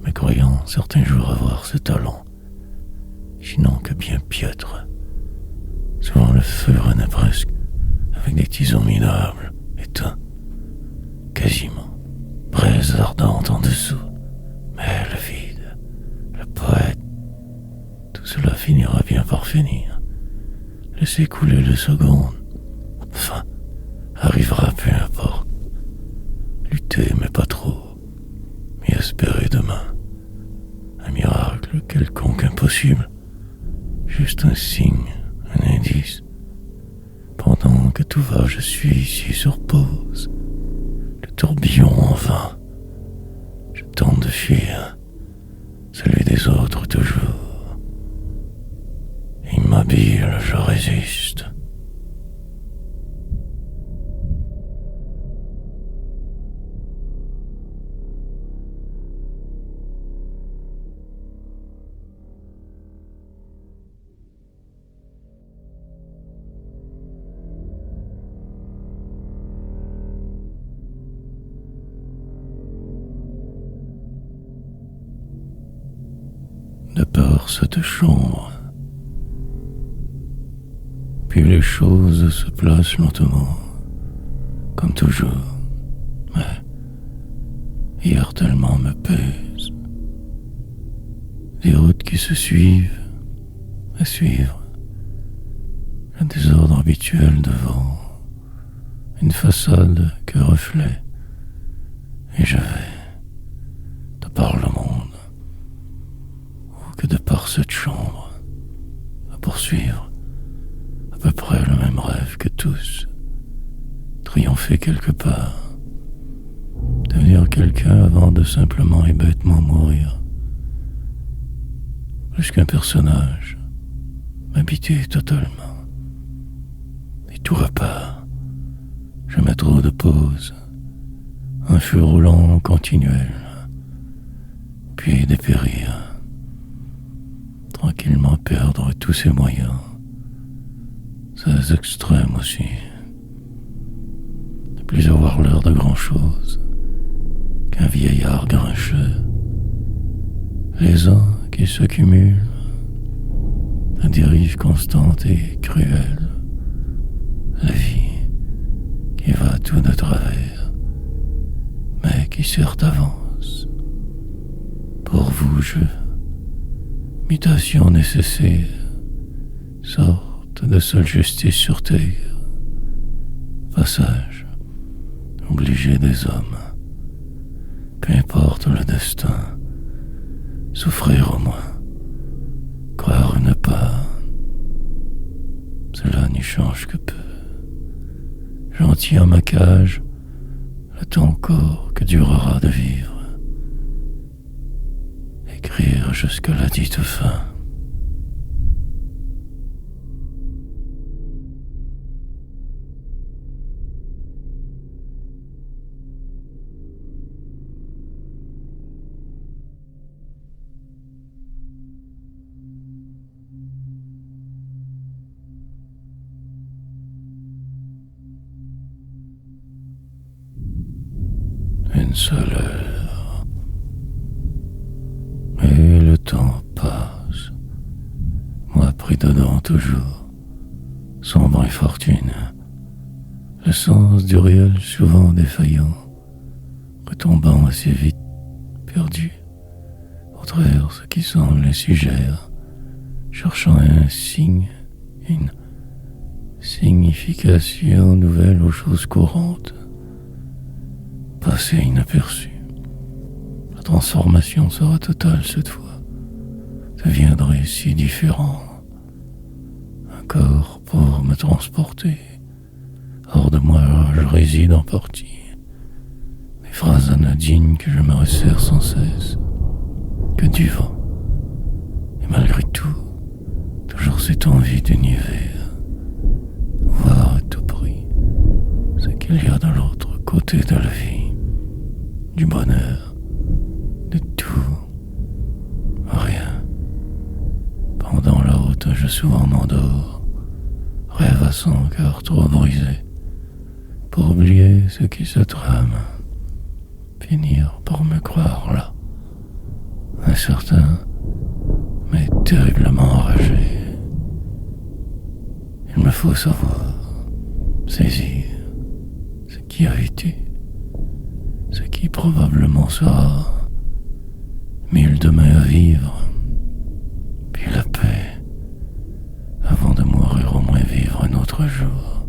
mais croyant certains jours avoir ce talent, sinon que bien piètre. Souvent le feu renaît presque, avec des tisons minables, éteints, quasiment, braise ardente en dessous, mais le vide, le poète, tout cela finira bien par finir. Laissez couler les secondes, enfin, arrivera peu importe. Lutter mais pas trop, mais espérer demain. Un miracle quelconque impossible, juste un signe, un indice. Pendant que tout va, je suis ici sur pause. Le tourbillon en vain. Je tente de fuir, celui des autres toujours. Immobile, je résiste. De par cette chambre, puis les choses se placent lentement, comme toujours, mais hier tellement me pèse. Des routes qui se suivent, à suivre, un désordre habituel devant, une façade que reflet, et je vais, de par le monde, que de par cette chambre, à poursuivre à peu près le même rêve que tous, triompher quelque part, devenir quelqu'un avant de simplement et bêtement mourir, plus qu'un personnage, m'habituer totalement, et tout repart, je mets trop de pauses, un feu roulant continuel, puis dépérir, tranquillement perdre tous ses moyens, ses extrêmes aussi, ne plus avoir l'air de grand-chose qu'un vieillard grincheux. Les ans qui se cumulent, la dérive constante et cruelle, la vie qui va tout de travers, mais qui certes avance. Pour vous, mutation nécessaire, sorte de seule justice sur terre, passage obligé des hommes, qu'importe le destin, souffrir au moins, croire ne pas, cela n'y change que peu. J'en tiens ma cage, le temps encore que durera de vivre, écrire jusqu'à la dite fin. Une seule heure, et le temps passe, moi pris dedans toujours, sombre infortune, le sens du réel souvent défaillant, retombant assez vite, perdu, au travers ce qui semble légère, cherchant un signe, une signification nouvelle aux choses courantes, passé inaperçu. La transformation sera totale cette fois, deviendrai si différent. Un corps pour me transporter, hors de moi je réside en partie. Des phrases anodines que je me resserre sans cesse, que du vent. Et malgré tout, toujours cette envie d'univers, voir à tout prix ce qu'il y a de l'autre côté de la vie. Du bonheur, de tout, rien. Pendant la route, je souvent m'endors, rêve à son cœur trop brisé, pour oublier ce qui se trame, finir par me croire là, incertain, mais terriblement enragé. Il me faut savoir, saisir ce qui a été, ce qui probablement sera, mille demain à vivre, puis la paix, avant de mourir au moins vivre un autre jour,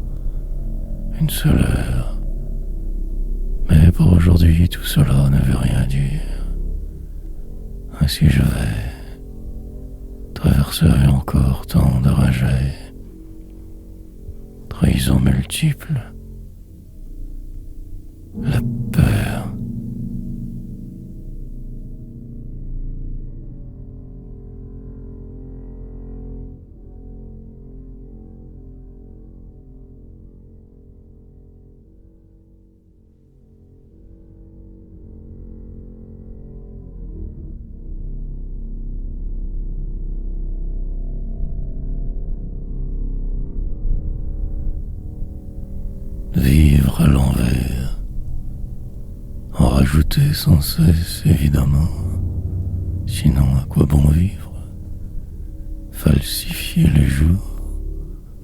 une seule heure. Mais pour aujourd'hui tout cela ne veut rien dire. Ainsi je vais, traverserai encore tant de rajets, trahisons multiples, la peur. Vivre à l'envers, en rajouter sans cesse évidemment, sinon à quoi bon vivre? Falsifier les jours,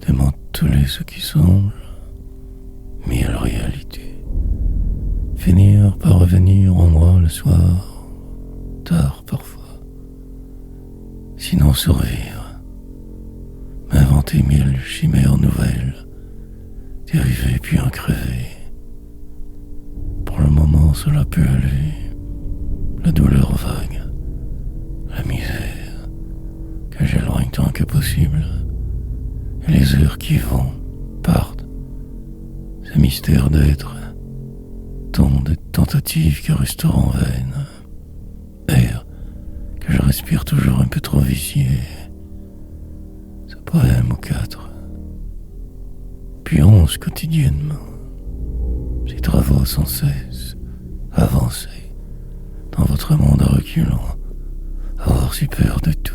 démanteler ce qui semble, mille réalités, finir par revenir en moi le soir, tard parfois, sinon survivre, m'inventer mille chimères nouvelles, dériver puis en crever. Pour le moment, cela peut aller. La douleur vague, la misère, que j'éloigne tant que possible. Et les heures qui vont, partent. Ce mystère d'être, tant de tentatives qui resteront vaines. Air que je respire toujours un peu trop vicié. Ce poème ou quatre. Puis 11 quotidiennement. Ces travaux sans cesse, avancer dans votre monde à reculant, avoir si peur de tout,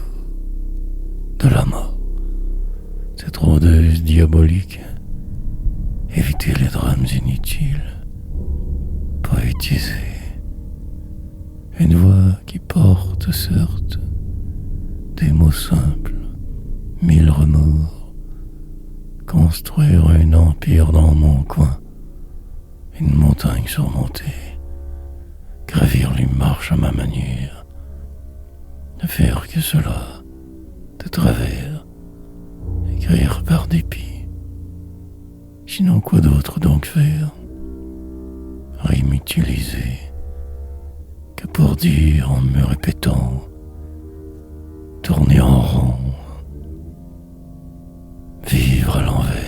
de la mort, cette rôdeuse diabolique, éviter les drames inutiles, poétiser. Une voix qui porte, certes, des mots simples, 1000 remords. Construire un empire dans mon coin, une montagne surmontée, gravir les marches à ma manière, ne faire que cela, de travers, écrire par dépit. Sinon quoi d'autre donc faire? Rime utilisée, que pour dire en me répétant, tourner en rond, vivre à l'envers.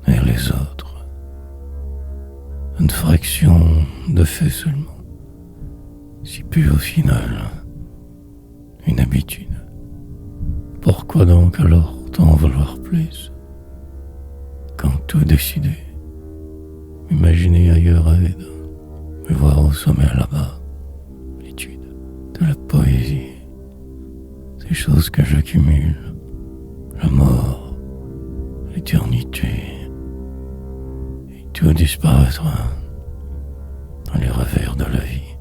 Et les autres, une fraction de fait seulement, si peu au final, une habitude. Pourquoi donc alors t'en vouloir plus? Quand tout décidé, imaginer ailleurs aide, me voir au sommet là-bas, l'étude de la poésie, ces choses que j'accumule, la mort, l'éternité, et tout disparaîtra dans les revers de la vie,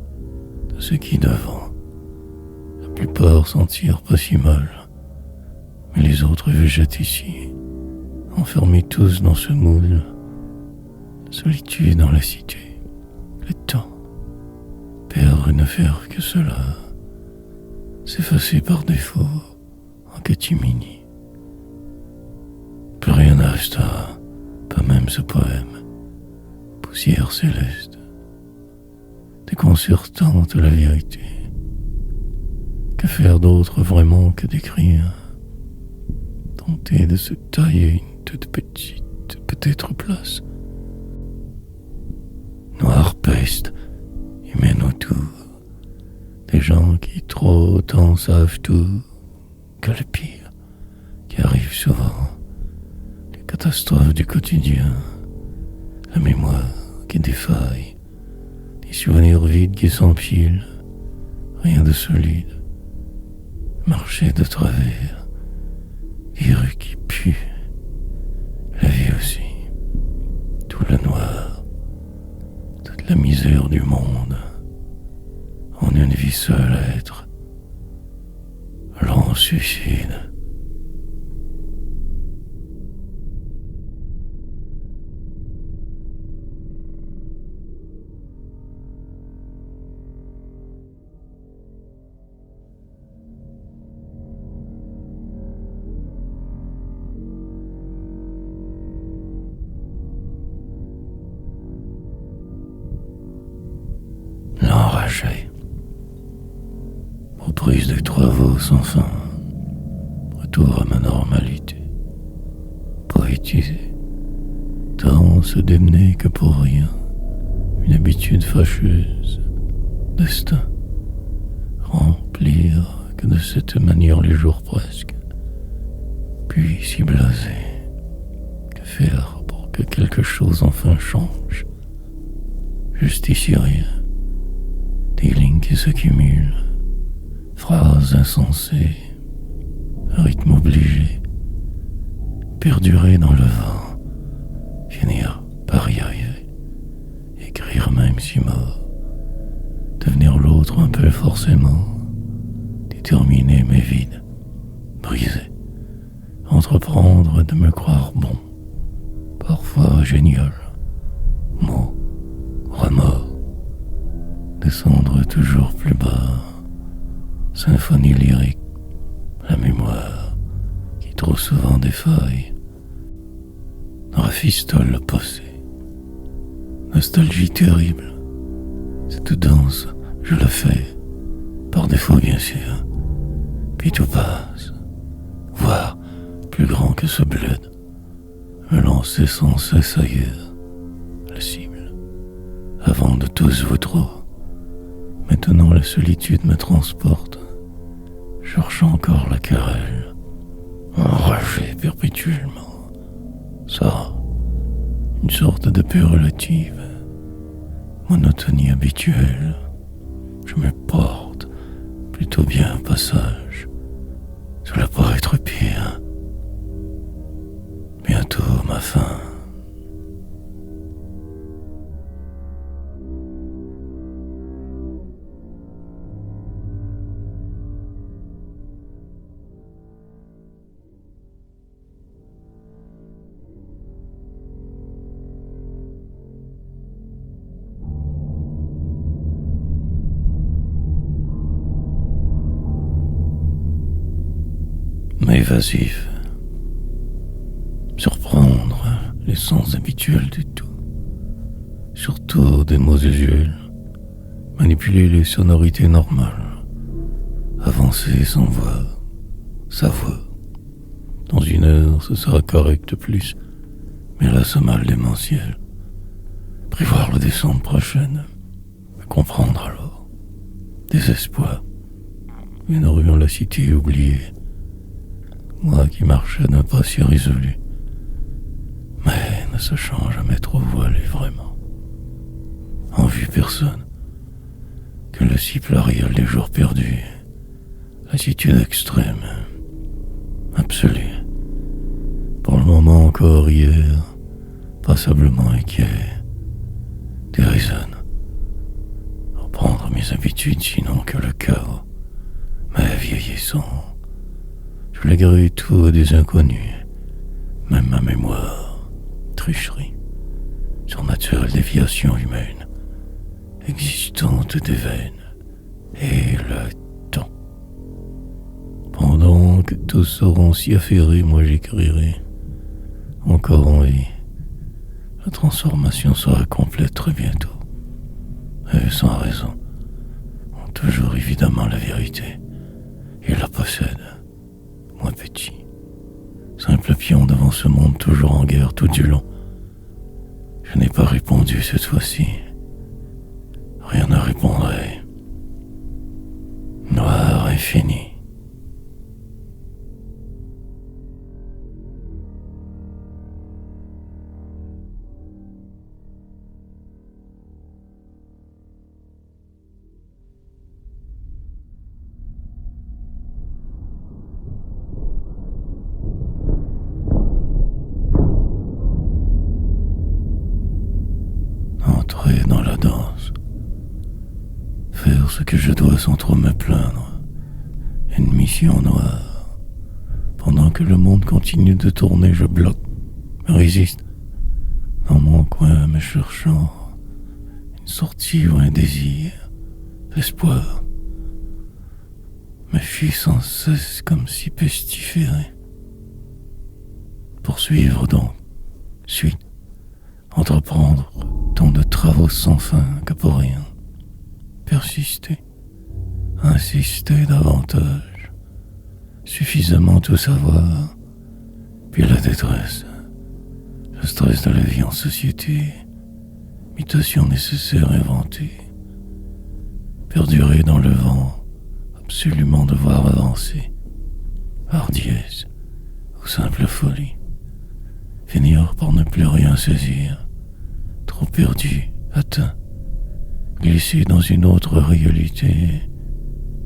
de ceux qui devant, la plupart s'en tirent pas si mal, mais les autres végètent ici, enfermés tous dans ce moule, la solitude dans la cité, le temps, perdre et ne faire que cela, s'effacer par défaut en catimini. Plus rien ne resta, pas même ce poème, poussière céleste, déconcertante la vérité. Que faire d'autre vraiment que d'écrire? Tenter de se tailler une toute petite, peut-être place. Noire peste, humaine autour, des gens qui trop en savent tout, que le pire, qui arrive souvent, les catastrophes du quotidien, la mémoire qui défaille, des souvenirs vides qui s'empilent, rien de solide, marcher de travers, des rues qui puent, la vie aussi, tout le noir, toute la misère du monde, en une vie seule à être, lent suicide. L'enragé, aux prises de travaux sans fin, retour à ma normalité, poétisé, tant se démener que pour rien, une habitude fâcheuse, destin, remplir que de cette manière les jours presque, puis si blasé, que faire pour que quelque chose enfin change, juste ici rien. Des lignes qui s'accumulent, phrases insensées, rythme obligé, perdurer dans le vent, finir par y arriver, écrire même si mort, devenir l'autre un peu forcément, déterminé mais vide, brisé, entreprendre de me croire bon, parfois génial, mots, remords, descendre toujours plus bas, symphonie lyrique, la mémoire qui trop souvent défaille, rafistole le passé, nostalgie terrible, cette danse, je la fais, par défaut bien sûr, puis tout passe, voire plus grand que ce bled, me lancer sans cesse ailleurs, la cible, avant de tous vous trop, Maintenant la solitude me transporte, cherchant encore la querelle, enragé perpétuellement. Ça, une sorte de paix relative, monotonie habituelle. Je me porte plutôt bien passage. Cela pourrait être pire. Bientôt ma fin. Mais évasif. Surprendre les sens habituels du tout. Surtout des mots usuels. Manipuler les sonorités normales. Avancer sans voix. Sa voix. Dans une heure, ce sera correct plus. Mais là, c'est mal démentiel. Prévoir le décembre prochaine. Me comprendre alors. Désespoir. Une rue en la cité oubliée. Moi qui marchais d'un pas si résolu. Mais ne sachant jamais trop où aller vraiment. En vue personne. Que le cible réel des jours perdus. Lassitude extrême. Absolue. Pour le moment encore hier. Passablement inquiet. Déraisonne. Reprendre mes habitudes sinon que le chaos. Mais vieillissant. Je léguerai tout à des inconnus. Même ma mémoire. Tricherie. Surnaturelle déviation humaine. Existante des veines. Et le temps. Pendant que tous seront si affairés, moi j'écrirai. Encore en vie. La transformation sera complète très bientôt. Et sans raison. Toujours évidemment la vérité. Et la possède. Moi petit. Simple pion devant ce monde toujours en guerre tout du long. Je n'ai pas répondu cette fois-ci. Rien ne répondrait. Noir infini. Entrer dans la danse. Faire ce que je dois sans trop me plaindre. Une mission noire. Pendant que le monde continue de tourner, je bloque, me résiste. Dans mon coin, me cherchant une sortie ou un désir, l'espoir. Me fuit sans cesse comme si pestiféré. Poursuivre donc, suite, entreprendre tant de travaux sans fin que pour rien. Persister, insister davantage, suffisamment tout savoir, puis la détresse, le stress de la vie en société, mutation nécessaire inventée, perdurer dans le vent, absolument devoir avancer, hardiesse ou simple folie, finir par ne plus rien saisir, trop perdu, atteint, glisser dans une autre réalité,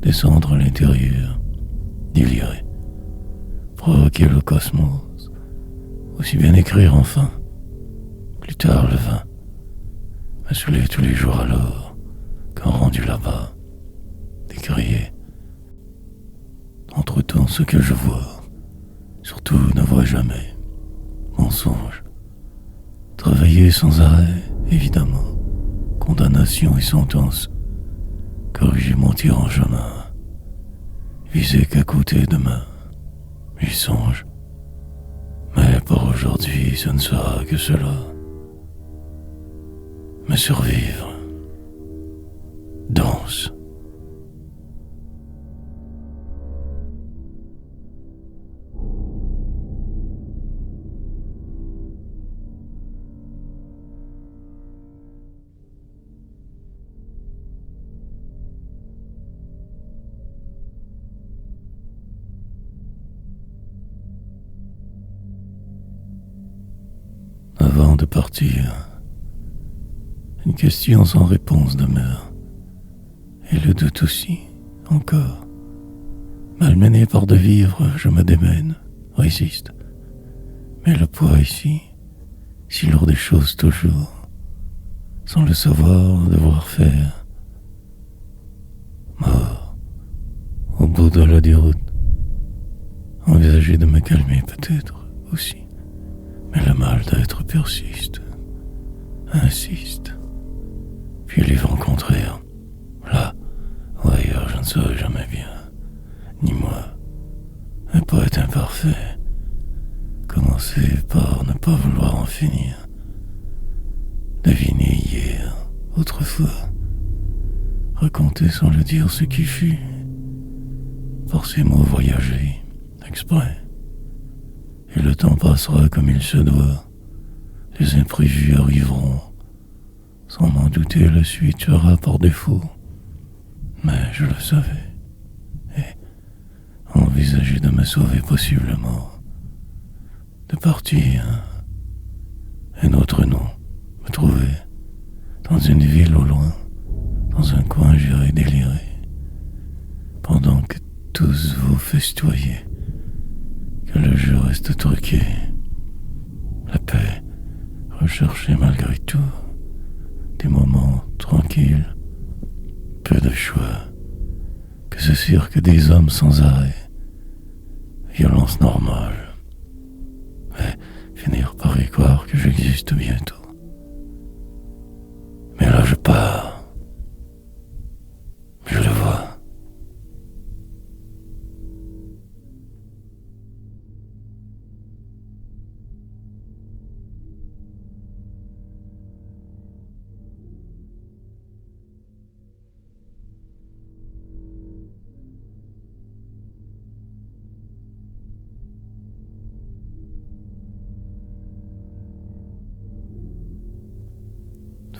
descendre à l'intérieur, délirer, provoquer le cosmos, aussi bien écrire enfin, plus tard le vin, me saouler tous les jours alors, quand rendu là-bas, décrier, entre-temps ce que je vois, surtout ne vois jamais, mensonge, travailler sans arrêt, évidemment, condamnation et sentence, corriger mon tir en chemin, viser qu'à côté demain, j'y songe, mais pour aujourd'hui ce ne sera que cela, me survivre, danse. avant de partir, une question sans réponse demeure, et le doute aussi, encore. Malmené par de vivre, je me démène, résiste. Mais le poids ici, si lourd des choses toujours, sans le savoir, devoir faire. Mort, au bout de la déroute, envisager de me calmer peut-être aussi, mais le mal d'être persiste, insiste. Puis les vents contraires, là ou ailleurs, je ne serai jamais bien, ni moi, un poète imparfait, commencer par ne pas vouloir en finir, deviner hier, autrefois, raconter sans le dire ce qui fut, par ces mots voyager, exprès, et le temps passera comme il se doit, les imprévus arriveront, sans m'en douter la suite sera par défaut, mais je le savais, et envisageais de me sauver possiblement, de partir, un autre nom, me trouver, dans une ville au loin, dans un coin j'irai délirer, pendant que tous vous festoyez, que le jeu reste truqué, la paix recherchée malgré tout, des moments tranquilles, peu de choix, que ce cirque des hommes sans arrêt, violence normale, mais finir par y croire que j'existe bientôt. Mais là je pars, je le vois.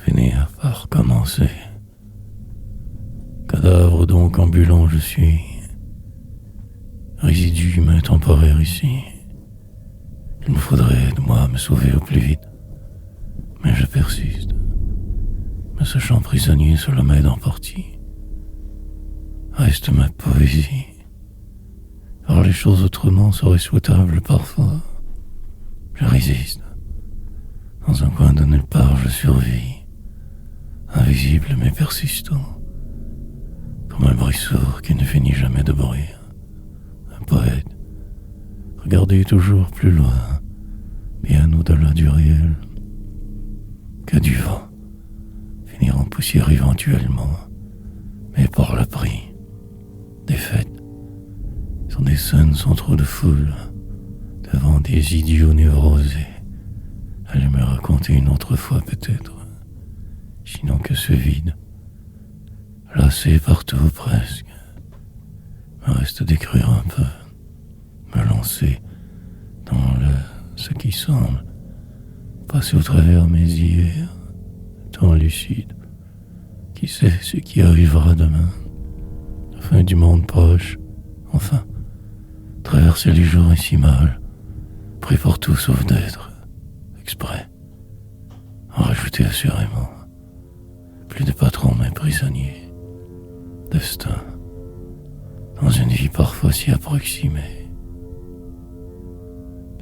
Finir par commencer. Cadavre donc ambulant je suis, résidu humain temporaire ici. Il me faudrait de moi me sauver au plus vite, mais je persiste, me sachant prisonnier sur le maître en partie. Reste ma poésie. Alors les choses autrement seraient souhaitables parfois. Je résiste. Dans un coin de nulle part je survis, invisible mais persistant, comme un bruit sourd qui ne finit jamais de bruire. Un poète, regardez toujours plus loin, bien au-delà du réel, que du vent, finir en poussière éventuellement, mais par le prix des fêtes. Sur des scènes sans trop de foule, devant des idiots névrosés. Allez me raconter une autre fois peut-être, sinon que ce vide, lassé partout presque, me reste d'écrire un peu, me lancer dans ce qui semble passer au travers mes hier, tant lucide, qui sait ce qui arrivera demain, la fin du monde proche, enfin, traverser les jours ici mal, pris pour tout sauf d'être, exprès, en rajouter assurément, plus de patron mais prisonnier, destin, dans une vie parfois si approximée.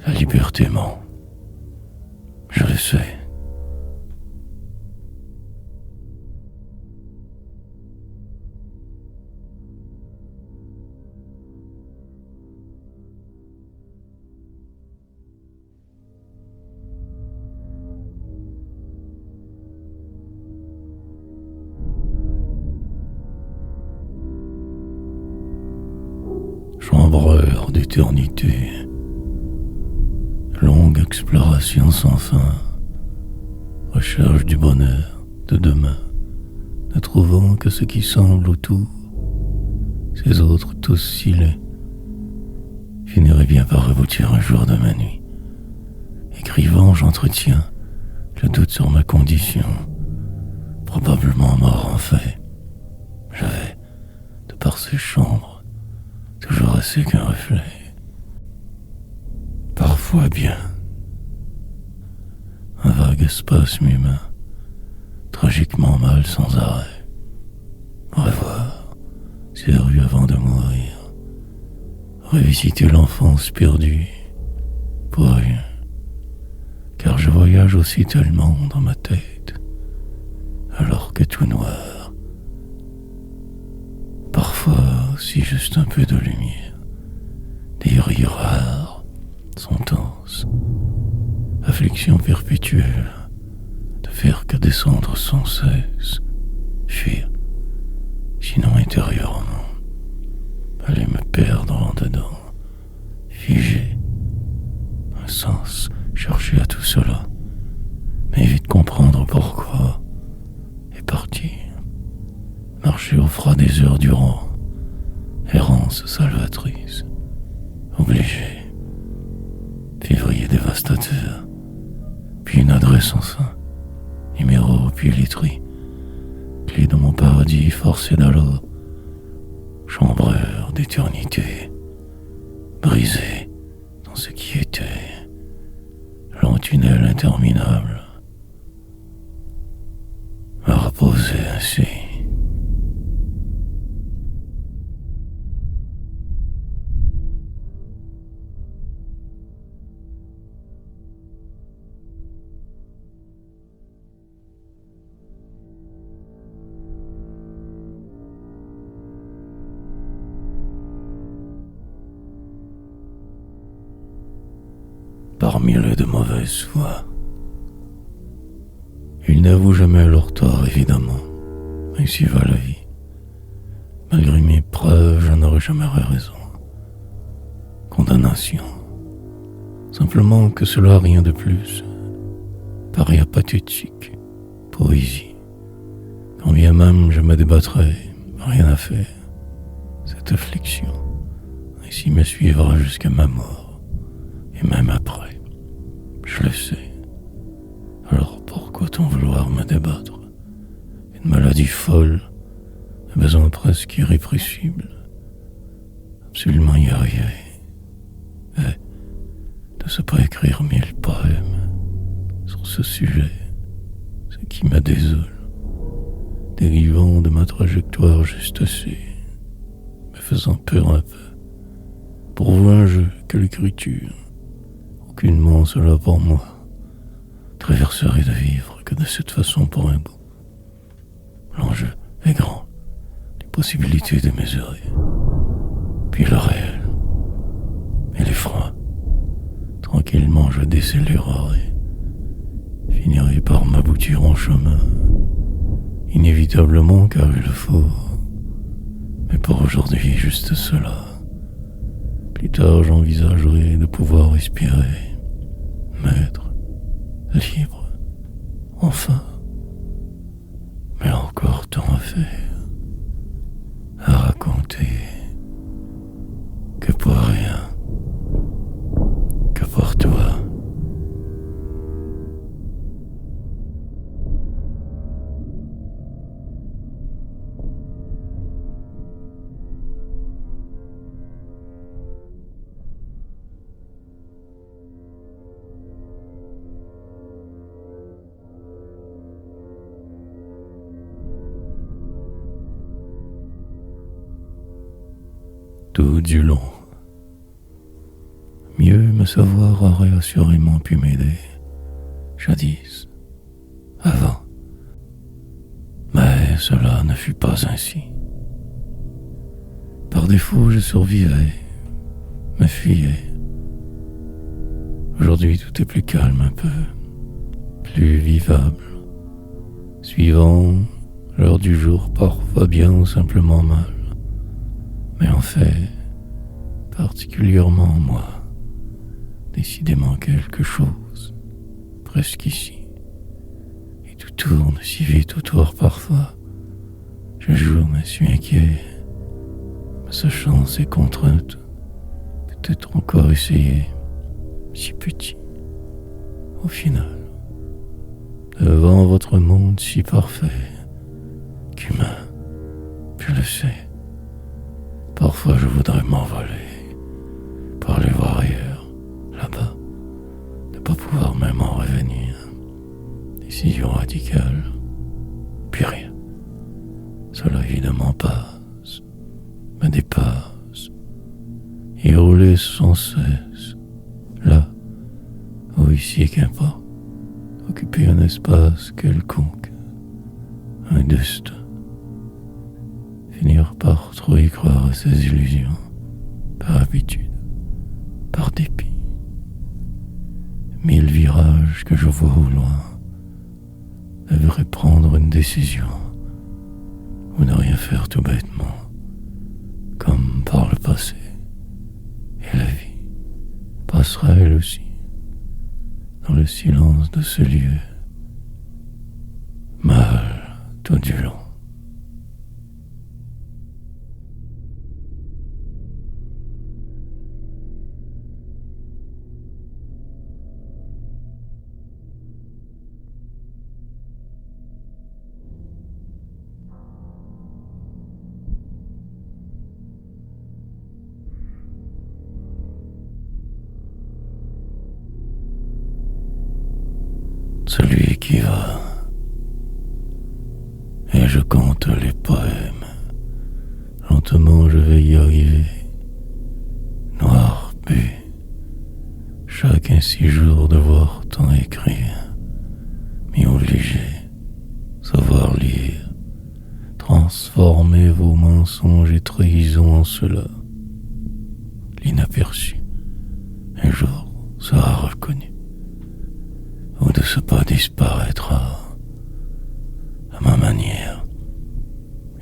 La liberté ment, je le sais. Chambreur d'éternité, longue exploration sans fin, recherche du bonheur de demain, ne trouvant que ce qui semble autour, ces autres tous si laids, finirait bien par aboutir un jour de ma nuit. Écrivant, j'entretiens le doute sur ma condition, probablement mort en fait. J'avais, de par ces chambres, toujours assez qu'un reflet. Parfois bien, un vague spasme humain, tragiquement mal sans arrêt. Revoir ces rues avant de mourir, revisiter l'enfance perdue, pour rien, car je voyage aussi tellement dans ma tête, alors que tout noir. Parfois aussi juste un peu de lumière, des rires rares, sont denses, affliction perpétuelle, de faire que descendre sans cesse, fuir, sinon intérieurement, aller me perdre en dedans, figé, un sens, chercher à tout cela, mais vite comprendre pourquoi, et partir, marcher au froid des heures durant, errance salvatrice, obligé, février dévastateur, puis une adresse enfin, numéro puis literie, clé de mon paradis forcé d'alors, chambreur d'éternité, brisé dans ce qui était, long tunnel interminable, à reposer ainsi. Par mille de mauvaise foi. Ils n'avouent jamais leur tort, évidemment. Ainsi va la vie. Malgré mes preuves, je n'aurai jamais raison. Condamnation. Simplement que cela, rien de plus. Paria pathétique. Poésie. Quand bien même je me débattrai, rien à faire. Cette affliction, ainsi me suivra jusqu'à ma mort. Et même après, je le sais. Alors pourquoi t'en vouloir me débattre? Une maladie folle, un besoin presque irrépressible, absolument y arriver. Et de se pas écrire 1000 poèmes sur ce sujet, ce qui me désole, dérivant de ma trajectoire juste assez, me faisant peur un peu, pour vous un jeu que l'écriture, aucunement cela pour moi, traverserait de vivre que de cette façon pour un bout. L'enjeu est grand, les possibilités démesurées, puis le réel, et l'effroi. Tranquillement je décélérerai, finirai par m'aboutir en chemin, inévitablement car il le faut, mais pour aujourd'hui juste cela. Plus tard j'envisagerai de pouvoir respirer, maître, libre, enfin. Mais encore tant à faire, à raconter, que pour rien, que pour toi. Tout du long. Mieux me savoir aurait assurément pu m'aider, jadis, avant. Mais cela ne fut pas ainsi. Par défaut, je survivais, me fuyais. Aujourd'hui, tout est plus calme un peu, plus vivable, suivant l'heure du jour, parfois bien ou simplement mal. Mais en fait, particulièrement moi, décidément quelque chose, presque ici. Et tout tourne si vite autour parfois. Je joue, me suis inquiet, me sachant ces contraintes, peut-être encore essayer, si petit, au final, devant votre monde si parfait, qu'humain, je le sais. Parfois je voudrais m'envoler, pour aller voir ailleurs, là-bas, ne pas pouvoir même en revenir. décision radicale, puis rien. Cela évidemment passe, me dépasse, et rouler sans cesse, là, ou ici, qu'importe, occuper un espace quelconque, un destin, finir par trop y croire à ses illusions, par habitude, par dépit. 1000 virages que je vois au loin devraient prendre une décision, ou ne rien faire tout bêtement, comme par le passé. Et la vie passera elle aussi, dans le silence de ce lieu, mal tout du long. Celui qui va, et je compte les poèmes, lentement je vais y arriver, noir bu, chaque ainsi jour devoir tant écrire, m'y obliger, savoir lire, transformer vos mensonges et trahisons en cela. L'inaperçu, un jour, sera reconnu, ou de ce pas disparaîtra à ma manière.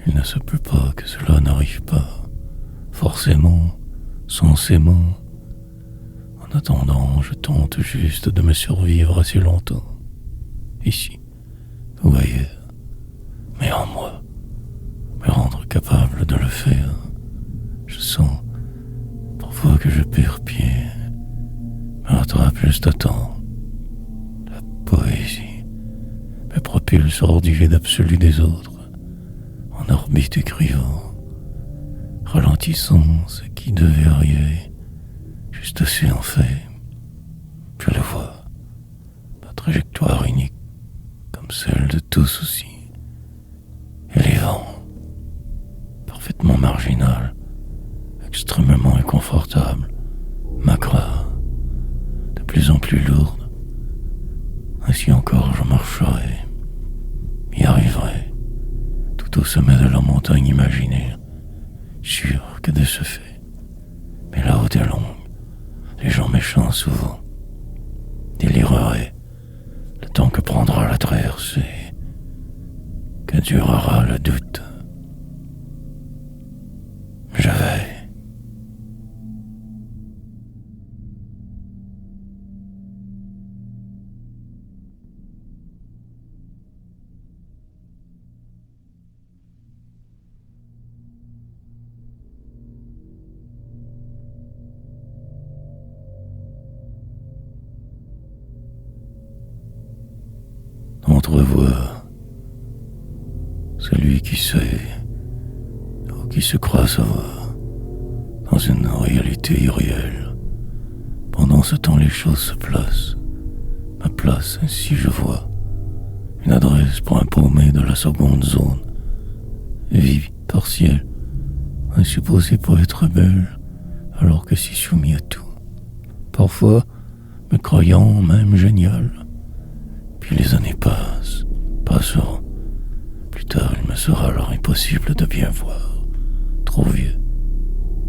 Il ne se peut pas que cela n'arrive pas, forcément, censément. En attendant, je tente juste de me survivre assez longtemps, ici ou ailleurs, mais en moi, me rendre capable de le faire. Je sens parfois que je perds pied, me rattrape juste à temps. La poésie me propulse hors du vide absolu des autres, en orbite écrivant, ralentissant ce qui devait arriver, juste assez en fait. Je le vois, ma trajectoire unique, comme celle de tous aussi. Et les vents, parfaitement marginal, extrêmement inconfortable, m'aggravent, de plus en plus lourde. Ainsi encore je marcherai, y arriverai, tout au sommet de la montagne imaginaire, sûr que de ce fait. Mais la route est longue, les gens méchants souvent délireraient, le temps que prendra la traversée, que durera le doute. Je vais. Entrevoit celui qui sait ou qui se croit savoir dans une réalité irréelle. Pendant ce temps, les choses se placent. Ma place, ainsi je vois, une adresse pour un paumé de la seconde zone, vie partielle, insupposée pour être belle, alors que si soumis à tout. Parfois, me croyant même génial. Puis les années passeront. Plus tard, il me sera alors impossible de bien voir. Trop vieux,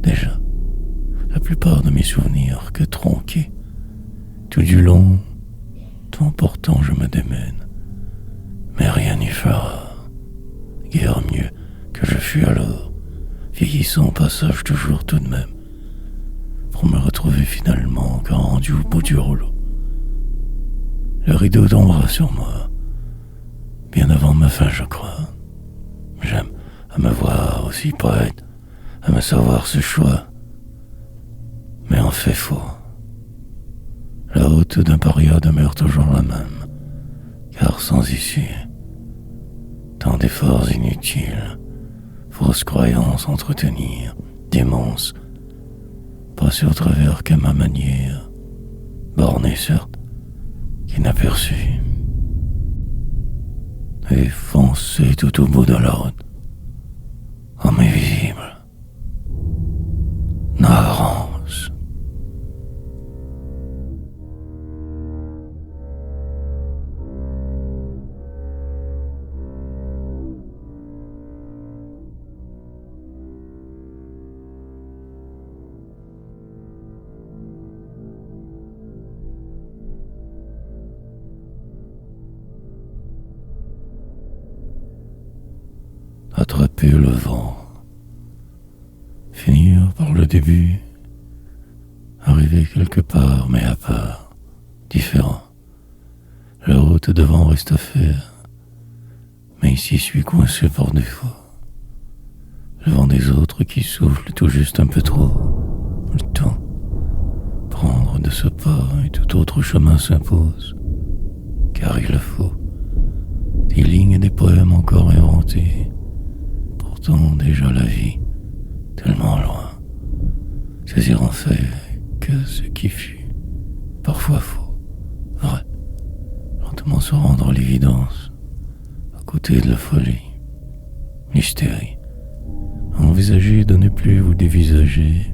déjà. La plupart de mes souvenirs que tronqués. Tout du long, tout portant, je me démène. Mais rien n'y fera. Guère mieux que je fus alors, vieillissant au passage toujours tout de même, pour me retrouver finalement encore rendu au bout du rouleau. Le rideau tombera sur moi, bien avant ma fin, je crois. J'aime à me voir aussi poète, à me savoir ce choix, mais en fait faux. La route d'un paria demeure toujours la même, car sans issue, tant d'efforts inutiles, fausses croyances entretenir, démence, passer au travers qu'à ma manière, bornée certes, inaperçue. et foncer tout au bout de la route, comme invisible. N'avance. Attraper le vent, finir par le début, arriver quelque part mais à part, différent. La route devant reste à faire, mais ici je suis coincé par défaut. Le vent des autres qui souffle tout juste un peu trop, le temps. Prendre de ce pas et tout autre chemin s'impose, car il le faut. Des lignes et des poèmes encore inventés, pourtant déjà la vie, tellement loin. Saisir en fait que ce qui fut, parfois faux, vrai. Lentement se rendre à l'évidence, à côté de la folie, l'hystérie. Envisager de ne plus vous dévisager,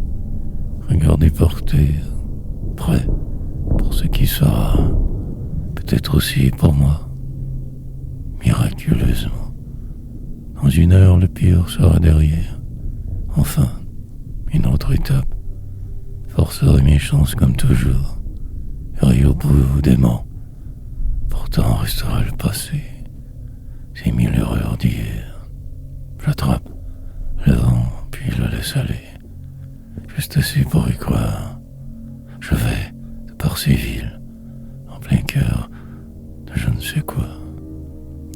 regarder porter, prêt pour ce qui sera, peut-être aussi pour moi, miraculeusement. Dans une heure, le pire sera derrière. Enfin, une autre étape. Forcerai mes chances comme toujours. Et au bout d'aimant. Pourtant restera le passé. Ces 1000 erreurs d'hier. J'attrape le vent, puis le laisse aller. Juste assez pour y croire. Je vais, de par ces villes, en plein cœur de je ne sais quoi.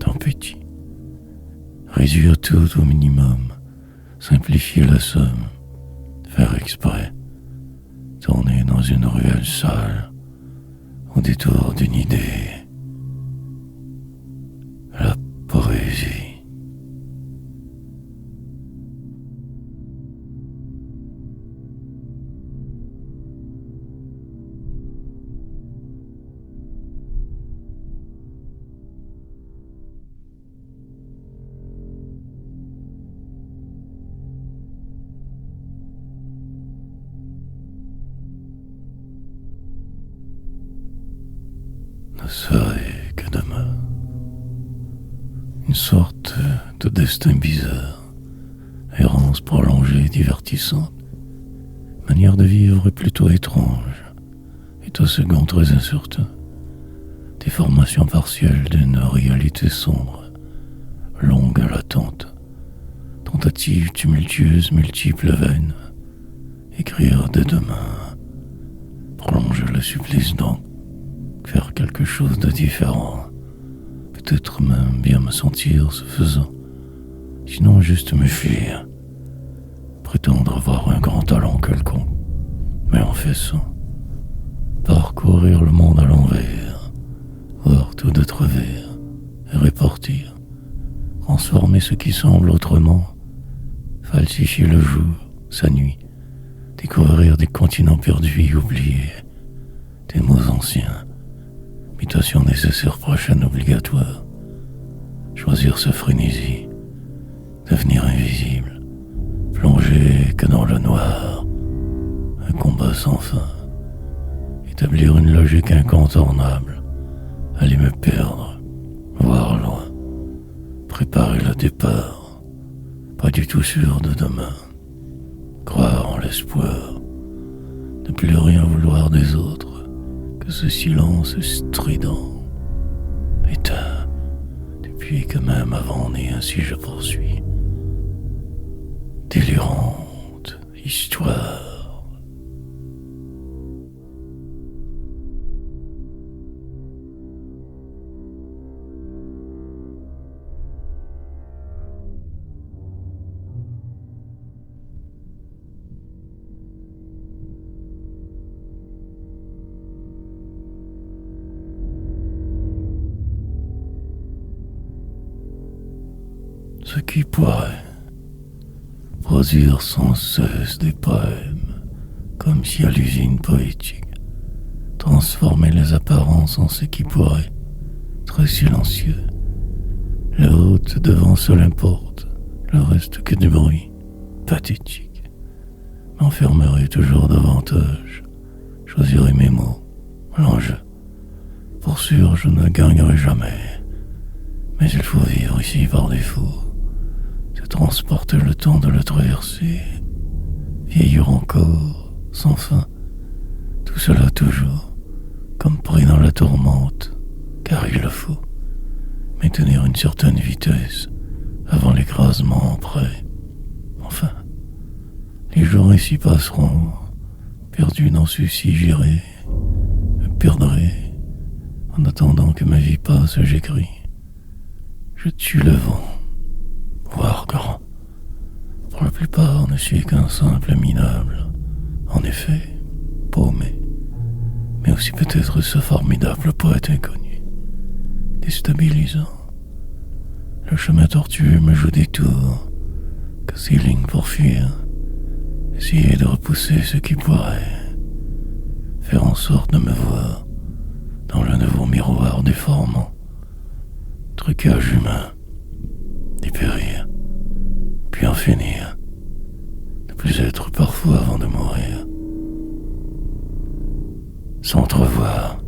Tant pis. Réduire tout au minimum, simplifier la somme, faire exprès, tourner dans une ruelle sale, au détour d'une idée. La poésie. Ne serait que demain. Une sorte de destin bizarre, errance prolongée, divertissante, manière de vivre plutôt étrange, et au second très incertain, déformation partielle d'une réalité sombre, longue à l'attente, tentative tumultueuse, multiples veines, écrire dès demain, prolonger le supplice donc, faire quelque chose de différent, peut-être même bien me sentir ce faisant, sinon juste me fuir, prétendre avoir un grand talent quelconque, mais en fait ça, parcourir le monde à l'envers, voir tout de travers, et répartir, transformer ce qui semble autrement, falsifier le jour, sa nuit, découvrir des continents perdus et oubliés, des mots anciens, mutation nécessaire prochaine obligatoire, choisir sa frénésie, devenir invisible, plonger que dans le noir, un combat sans fin, établir une logique incontournable, aller me perdre, voir loin, préparer le départ, pas du tout sûr de demain, croire en l'espoir, ne plus rien vouloir des autres, que ce silence strident, éteint, depuis que même avant né, ainsi je poursuis. Délirante histoire. Ce qui pourrait produire sans cesse des poèmes, comme si à l'usine poétique, transformer les apparences en ce qui pourrait, très silencieux, La haute devant seule importe, le reste que du bruit, pathétique. M'enfermerai toujours davantage, choisirai mes mots, l'enjeu. Pour sûr, je ne gagnerai jamais, mais il faut vivre ici par défaut, se transporter le temps de le traverser, vieillir encore, sans fin, tout cela toujours, comme pris dans la tourmente, car il le faut, maintenir une certaine vitesse avant l'écrasement près. Enfin, les jours ici passeront, perdus dans ceux-ci j'irai, me perdrai, en attendant que ma vie passe j'écris. Je tue le vent, voire grand. Pour la plupart ne suis qu'un simple minable, en effet, paumé, mais aussi peut-être ce formidable poète inconnu, déstabilisant. Le chemin tortueux me joue des tours, que ces lignes pour fuir, essayer de repousser ce qui pourrait faire en sorte de me voir dans le nouveau miroir déformant, trucage humain, dépérir, puis en finir, ne plus être parfois avant de mourir, s'entrevoir.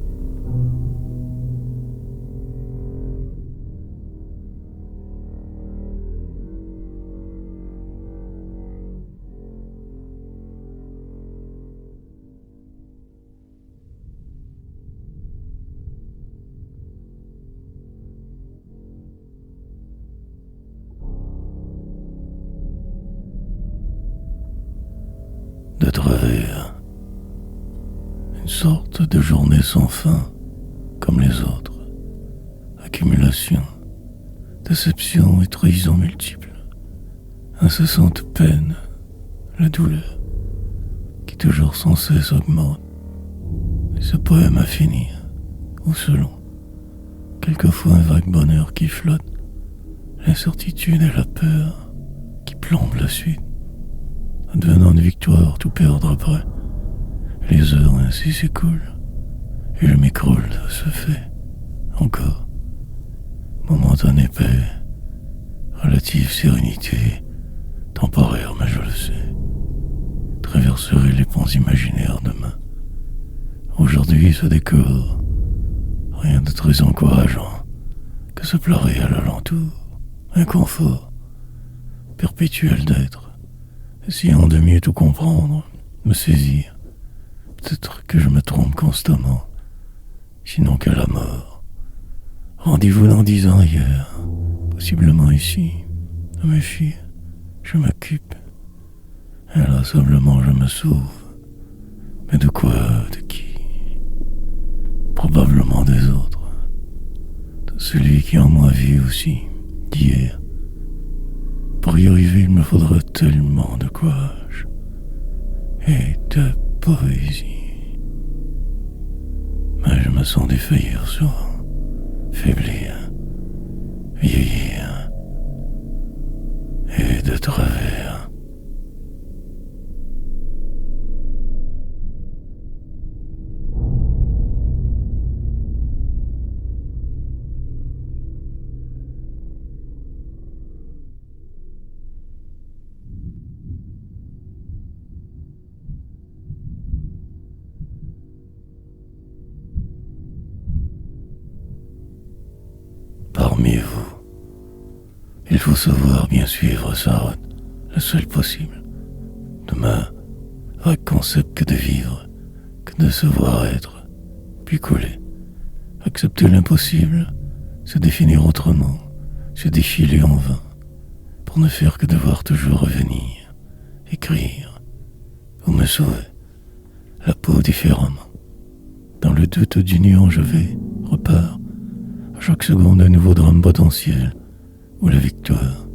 De travers, une sorte de journée sans fin, comme les autres, accumulation, déception et trahison multiples, incessante peine, la douleur, qui toujours sans cesse augmente, et ce poème à finir, ou selon, quelquefois un vague bonheur qui flotte, l'incertitude et la peur qui plombent la suite, advenant une victoire tout perdre après. Les heures ainsi s'écoulent, et je m'écroule de ce fait, encore. Momentanée paix, relative sérénité, temporaire mais je le sais. Traverserai les ponts imaginaires demain. Aujourd'hui ce décor, rien de très encourageant, que se pleurer à l'alentour, un confort, perpétuel d'être. Essayant de mieux tout comprendre, me saisir. Peut-être que je me trompe constamment, sinon qu'à la mort. Rendez-vous dans 10 ans ailleurs, possiblement ici. Ne me fie, je m'occupe. Inlassablement je me sauve. Mais de quoi, de qui? Probablement des autres. De celui qui en moi vit aussi, d'hier. Pour y arriver, il me faudra tellement de courage et de poésie. Mais je me sens défaillir souvent, faiblir, vieillir et de travers. Parmi vous, il faut savoir bien suivre sa route, la seule possible. Demain, vague concept que de vivre, que de se voir être, puis coller, accepter l'impossible, se définir autrement, se défiler en vain, pour ne faire que devoir toujours revenir, écrire, ou me sauver, la peau différemment. Dans le doute du néant je vais, repars, à chaque seconde un nouveau drame potentiel, ou la victoire.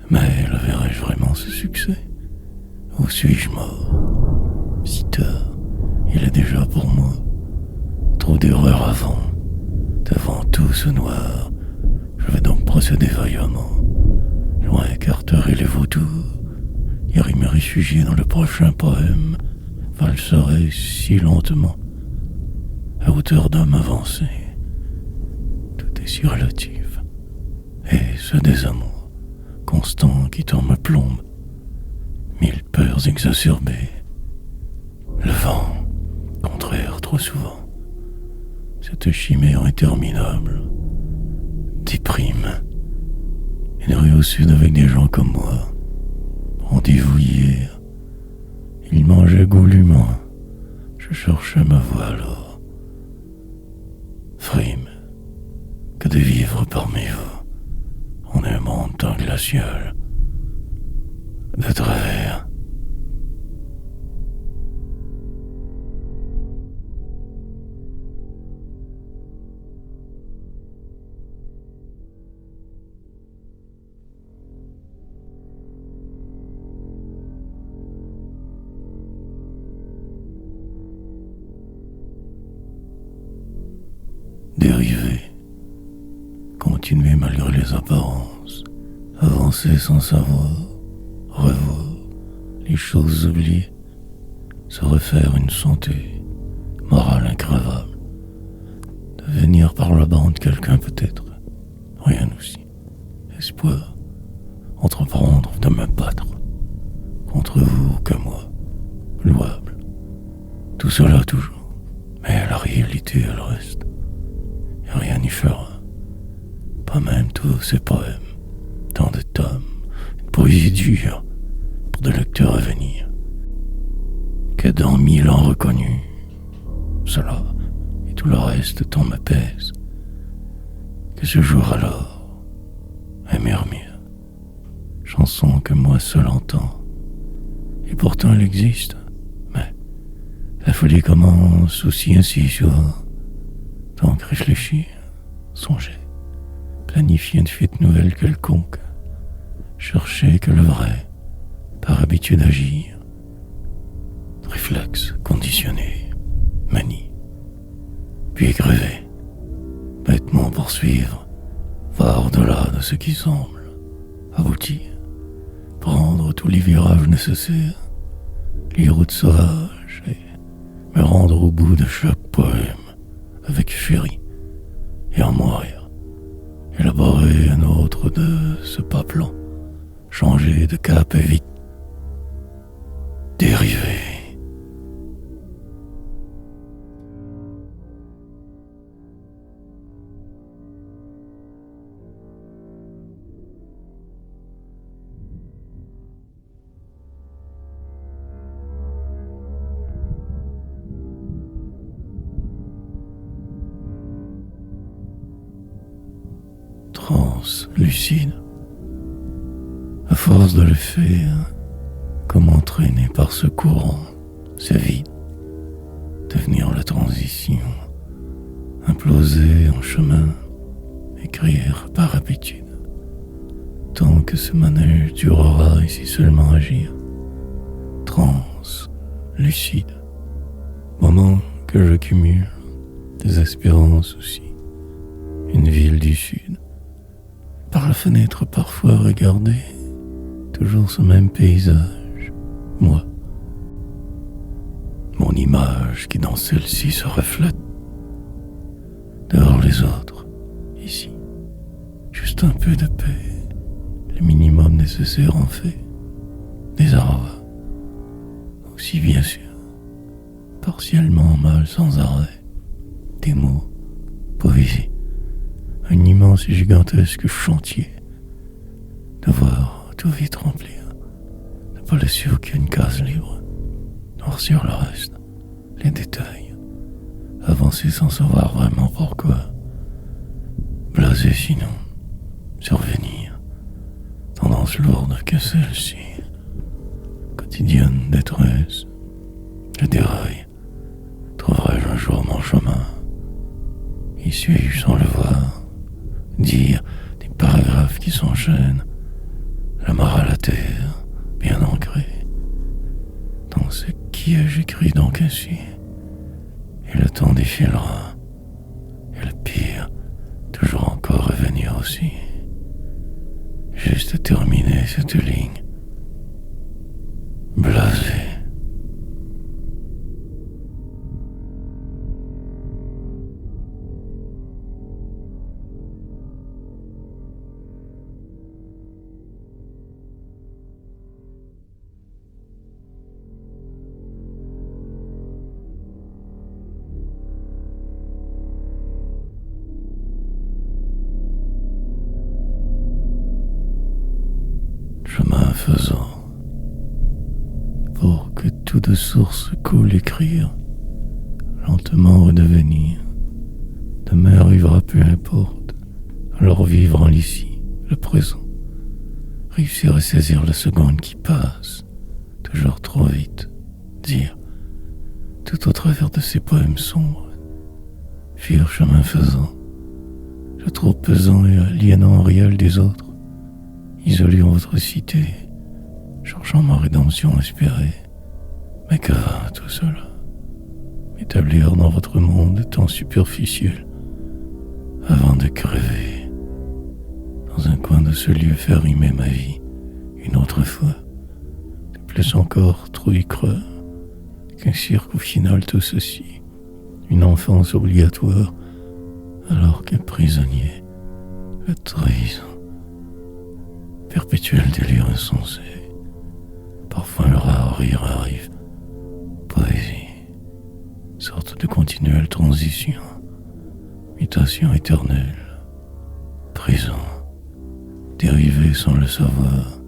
Mais la verrai-je vraiment ce succès? Ou suis-je mort? Si tard, il est déjà pour moi. Trop d'erreurs avant, devant tout ce noir. Je vais donc procéder vaillamment, loin écarter les vautours, car il me réfugier dans le prochain poème, valserai si lentement, à hauteur d'homme avancé. Tout est si relatif, et ce désamour constant qui t'en me plombe, mille peurs exacerbées, le vent contraire trop souvent, cette chimère interminable, déprime, une rue au sud avec des gens comme moi, rendez-vous hier, il mangeait goulûment, je cherchais ma voie alors, frime, que de vivre parmi vous, en un monde tant glacial, de travers. Dériver, continuer malgré les apparences, avancer sans savoir, revoir les choses oubliées, se refaire une santé, morale increvable, devenir par la bande quelqu'un peut-être, rien aussi, espoir, entreprendre de me battre, contre vous que moi, louable, tout cela toujours, mais la réalité elle reste. Et rien n'y fera, pas même tous ces poèmes, tant de tomes, une poésie dure pour des lecteurs à venir, que dans 1000 ans reconnus, cela et tout le reste tant me pèse, que ce jour alors est murmure, chanson que moi seul entends, et pourtant elle existe, mais la folie commence aussi ainsi souvent. Donc réfléchir, songer, planifier une fuite nouvelle quelconque, chercher que le vrai, par habitude d'agir, réflexe conditionné, manie, puis grever, bêtement poursuivre, voir au-delà de ce qui semble, aboutir, prendre tous les virages nécessaires, les routes sauvages et me rendre au bout de chaque poème avec furie et en mourir, élaborer un autre de ce pas plan, changer de cap et vite, dériver. Lucide, à force de le faire, comme entraîné par ce courant, c'est vide, devenir la transition, imploser en chemin, écrire par habitude, tant que ce manège durera ici seulement agir, lucide, moment que je cumule, des espérances aussi, une ville du sud, par la fenêtre parfois regarder, toujours ce même paysage, moi, mon image qui dans celle-ci se reflète, dehors les autres, ici, juste un peu de paix, le minimum nécessaire en fait, des arbres, aussi bien sûr, partiellement mal sans arrêt, des mots, poésie, un immense et gigantesque chantier, de voir tout vite remplir, ne pas laisser aucune case libre, noircir le reste, les détails, avancer sans savoir vraiment pourquoi, blasé sinon, survenir, tendance lourde que celle-ci, quotidienne détresse, je déraille, trouverai-je un jour mon chemin, y suis-je sans le voir, dire des paragraphes qui s'enchaînent, la mort à la terre, bien ancrée, dans ce qui j'écris donc ainsi, et le temps défilera, et le pire, toujours encore revenir aussi, juste terminer cette ligne, blasé. chemin faisant, pour que tout de source coule écrire, lentement redevenir, demain arrivera peu importe, alors vivre en l'ici, le présent, réussir à saisir la seconde qui passe, toujours trop vite, dire, tout au travers de ces poèmes sombres, fuir chemin faisant, je trouve pesant et aliénant réel des autres, isolé en votre cité, cherchant ma rédemption espérée. Mais que va tout cela? M'établir dans votre monde tant superficiel, avant de crever, dans un coin de ce lieu faire rimer ma vie, une autre fois, de plus encore trop y croire, qu'un cirque au final tout ceci, une enfance obligatoire, alors qu'un prisonnier, la trahison, perpétuel délire insensé, parfois le rare rire arrive, poésie, sorte de continuelle transition, mutation éternelle, prison, dérivé sans le savoir,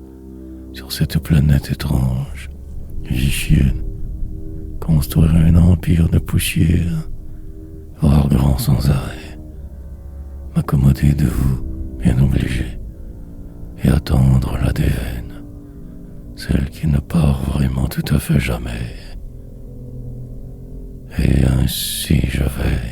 sur cette planète étrange, vie chienne, construire un empire de poussière, voir grand sans arrêt, m'accommoder de vous, bien obligé, et attendre la déveine, celle qui ne part vraiment tout à fait jamais. Et ainsi je vais